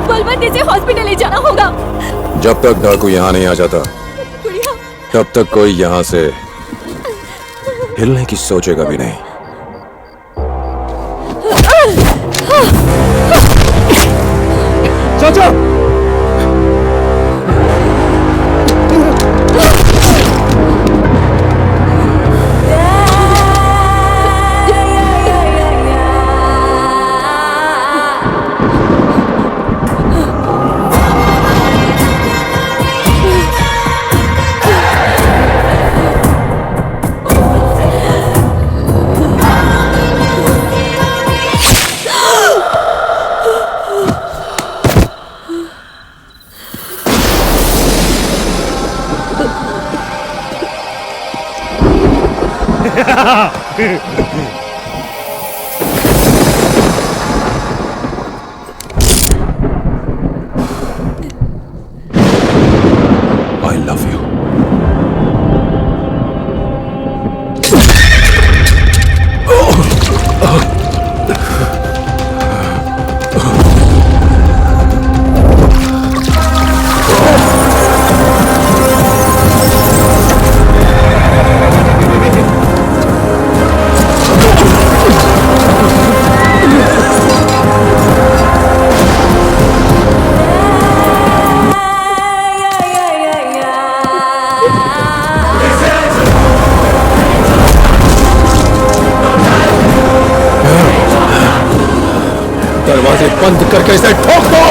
बलवंत, इसे हॉस्पिटल ले जाना होगा। जब तक डाकू यहाँ नहीं आ जाता तब तक कोई यहाँ से हिलने की सोचेगा भी नहीं। चाचा, I love you. दरवाजे बंद करके इसे ठोक दो।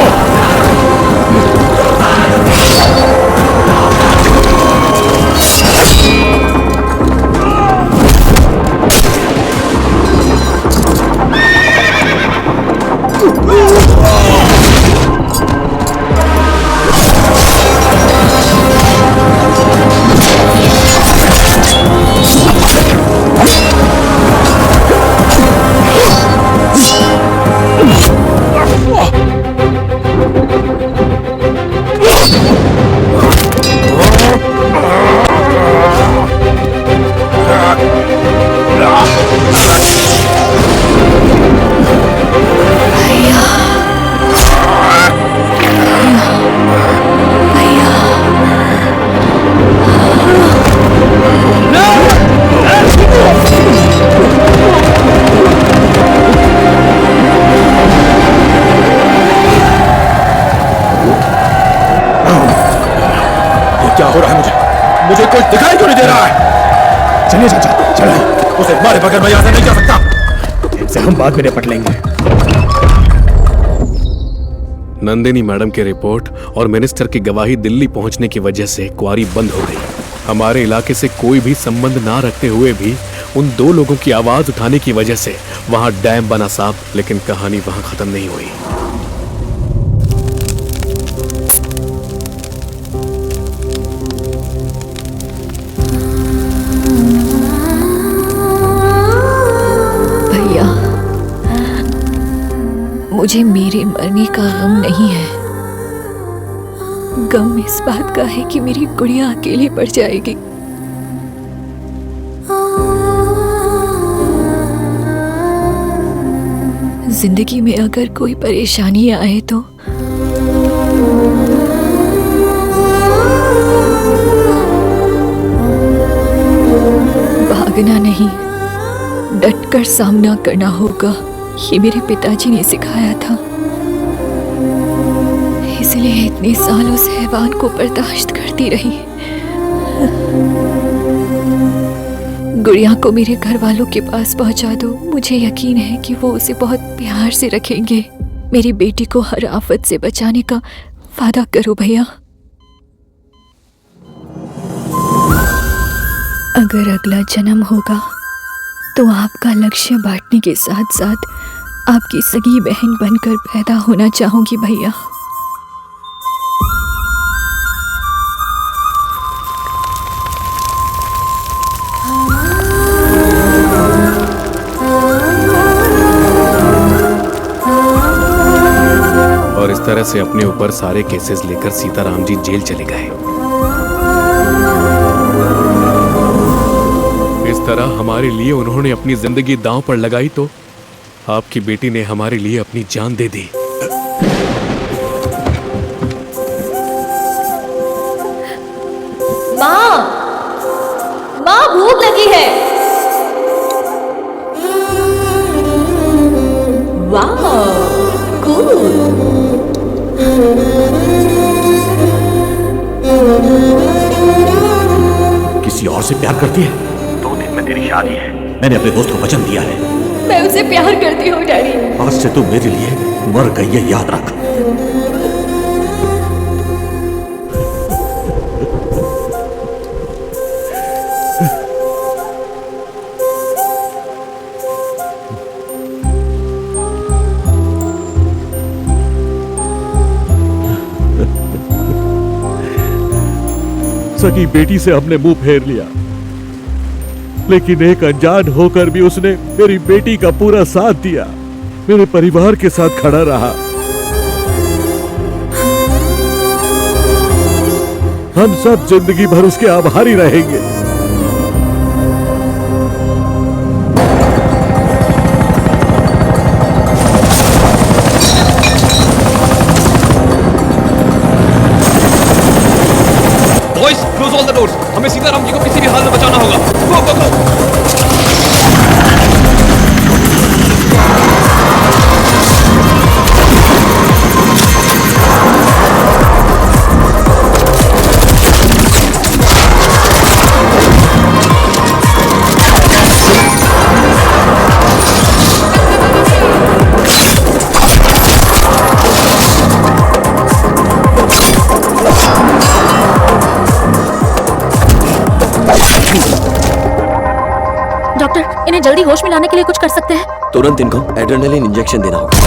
क्या हो रहा है? मुझे कुछ दिखाई क्यों नहीं दे रहा है? चलिए चाचा, चलो। उसे मारे बगैर मैं यहाँ से नहीं जा सकता। इनसे हम बाद में निपट लेंगे। नंदिनी मैडम की रिपोर्ट और मिनिस्टर की गवाही दिल्ली पहुंचने की वजह से क्वारी बंद हो गई। हमारे इलाके से कोई भी संबंध ना रखते हुए भी उन दो लोगों की आवाज उठाने की वजह से वहां डैम बना साहब। लेकिन कहानी वहां खत्म नहीं हुई। भैया, मुझे मेरे मरने का गम नहीं है। गम इस बात का है कि मेरी गुड़िया अकेली पड़ जाएगी। जिंदगी में अगर कोई परेशानी आए तो भागना नहीं, डटकर सामना करना होगा। ये मेरे पिताजी ने सिखाया था, इसलिए इतने सालों से हैवान को बर्दाश्त करती रही। गुड़िया को मेरे घर वालों के पास पहुंचा दो। मुझे यकीन है कि वो उसे बहुत प्यार से रखेंगे। मेरी बेटी को हर आफत से बचाने का वादा करो भैया। अगर अगला जन्म होगा तो आपका लक्ष्य बांटने के साथ साथ आपकी सगी बहन बनकर पैदा होना चाहूंगी भैया। और इस तरह से अपने ऊपर सारे केसेस लेकर सीताराम जी जेल चले गए। इस तरह हमारे लिए उन्होंने अपनी जिंदगी दांव पर लगाई तो आपकी बेटी ने हमारे लिए अपनी जान दे दी। माँ, माँ भूख लगी है। वाह, कूल। किसी और से प्यार करती है? 2 दिन में तेरी शादी है। मैंने अपने दोस्त को वचन दिया है। मैं उसे प्यार करती हूँ डैडी। आज से तू मेरे लिए मर गई है, याद रख। सगी बेटी से हमने मुंह फेर लिया, लेकिन एक अनजान होकर भी उसने मेरी बेटी का पूरा साथ दिया, मेरे परिवार के साथ खड़ा रहा। हम सब जिंदगी भर उसके आभारी रहेंगे। Close all the doors. हमें सीताराम जी को किसी भी हाल में बचाना होगा। गो गो गो। डॉक्टर, इन्हें जल्दी होश में लाने के लिए कुछ कर सकते हैं? तुरंत इनको एड्रेनलिन इंजेक्शन देना होगा।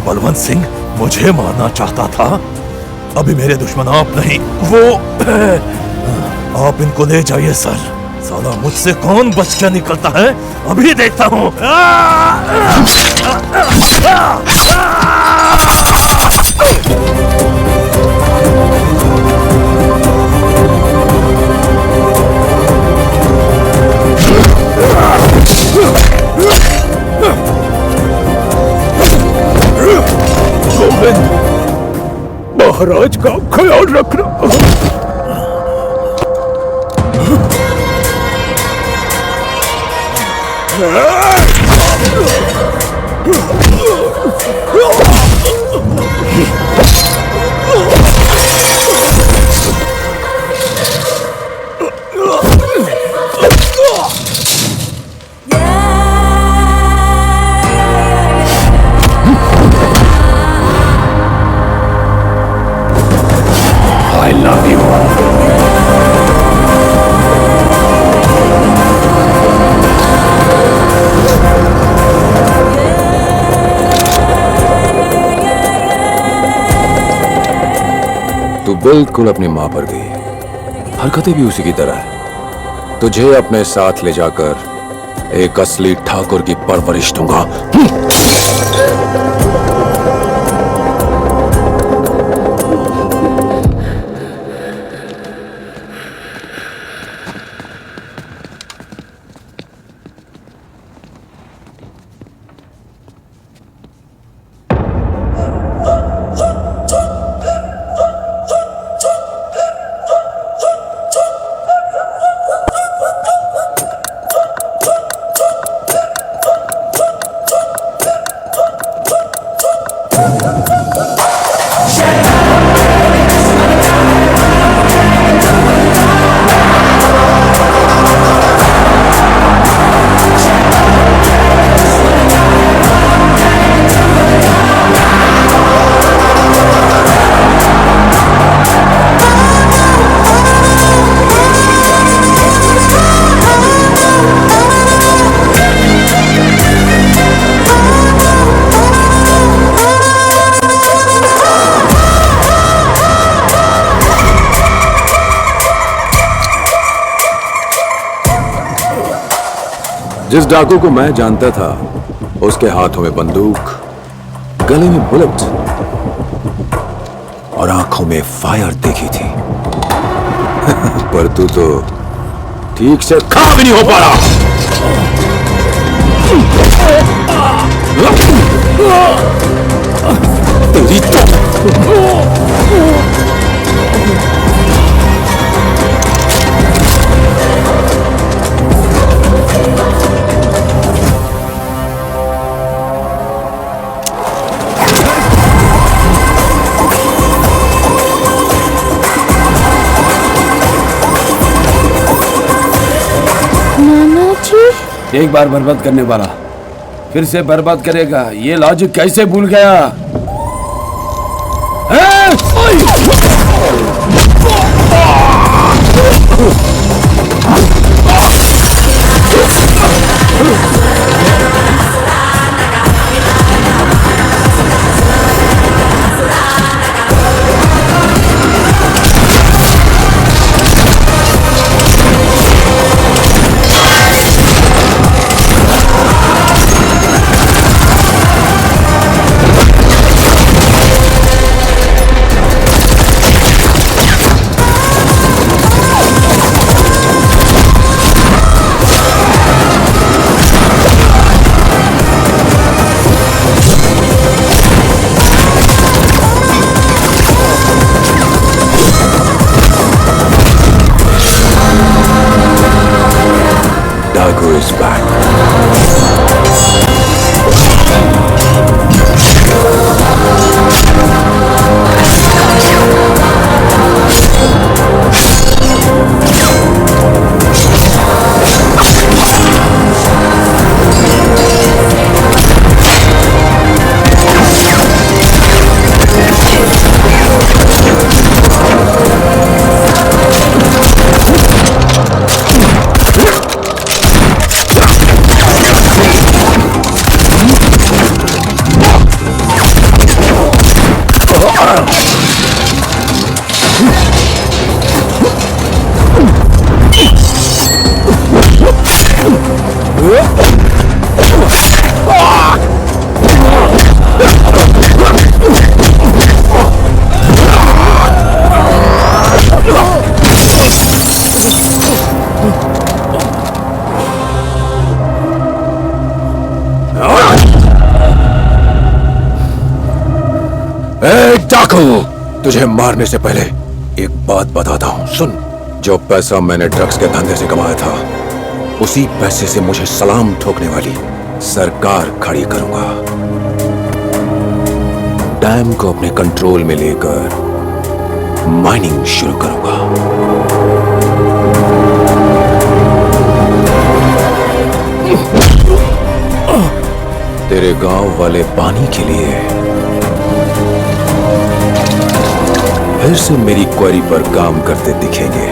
बलवंत सिंह मुझे मारना चाहता था। अभी मेरे दुश्मन आप नहीं, वो आप इनको ले जाइए सर। साला मुझसे कौन बच के निकलता है अभी देखता हूँ। महाराज का ख्याल रखना। बिल्कुल अपनी माँ पर गई, हरकतें भी उसी की तरह है। तुझे अपने साथ ले जाकर एक असली ठाकुर की परवरिश दूंगा। जिस डाकू को मैं जानता था उसके हाथों में बंदूक, गले में बुलेट और आंखों में फायर देखी थी। पर तू तो ठीक से खड़ा भी नहीं हो पा रहा। तेरी तो एक बार बर्बाद करने वाला फिर से बर्बाद करेगा, ये लॉजिक कैसे भूल गया? Dago is back. तुझे मारने से पहले एक बात बताता हूं, सुन। जो पैसा मैंने ड्रग्स के धंधे से कमाया था, उसी पैसे से मुझे सलाम ठोकने वाली सरकार खड़ी करूंगा। डैम को अपने कंट्रोल में लेकर माइनिंग शुरू करूंगा। तेरे गांव वाले पानी के लिए फिर से मेरी क्वेरी पर काम करते दिखेंगे।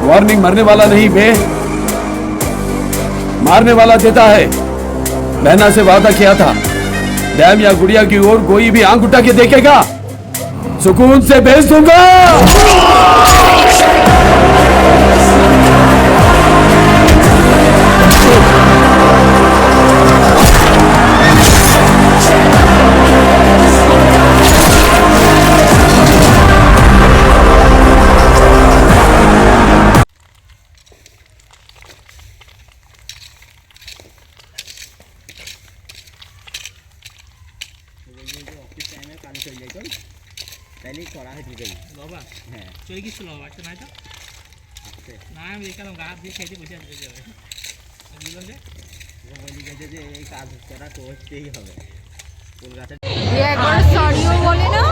वार्निंग मरने वाला नहीं बे, मारने वाला देता है। बहना से वादा किया था, डैम या गुड़िया की ओर कोई भी आंख उठा के देखेगा सुकून से भेज दूंगा। একবার সরিও বলে না।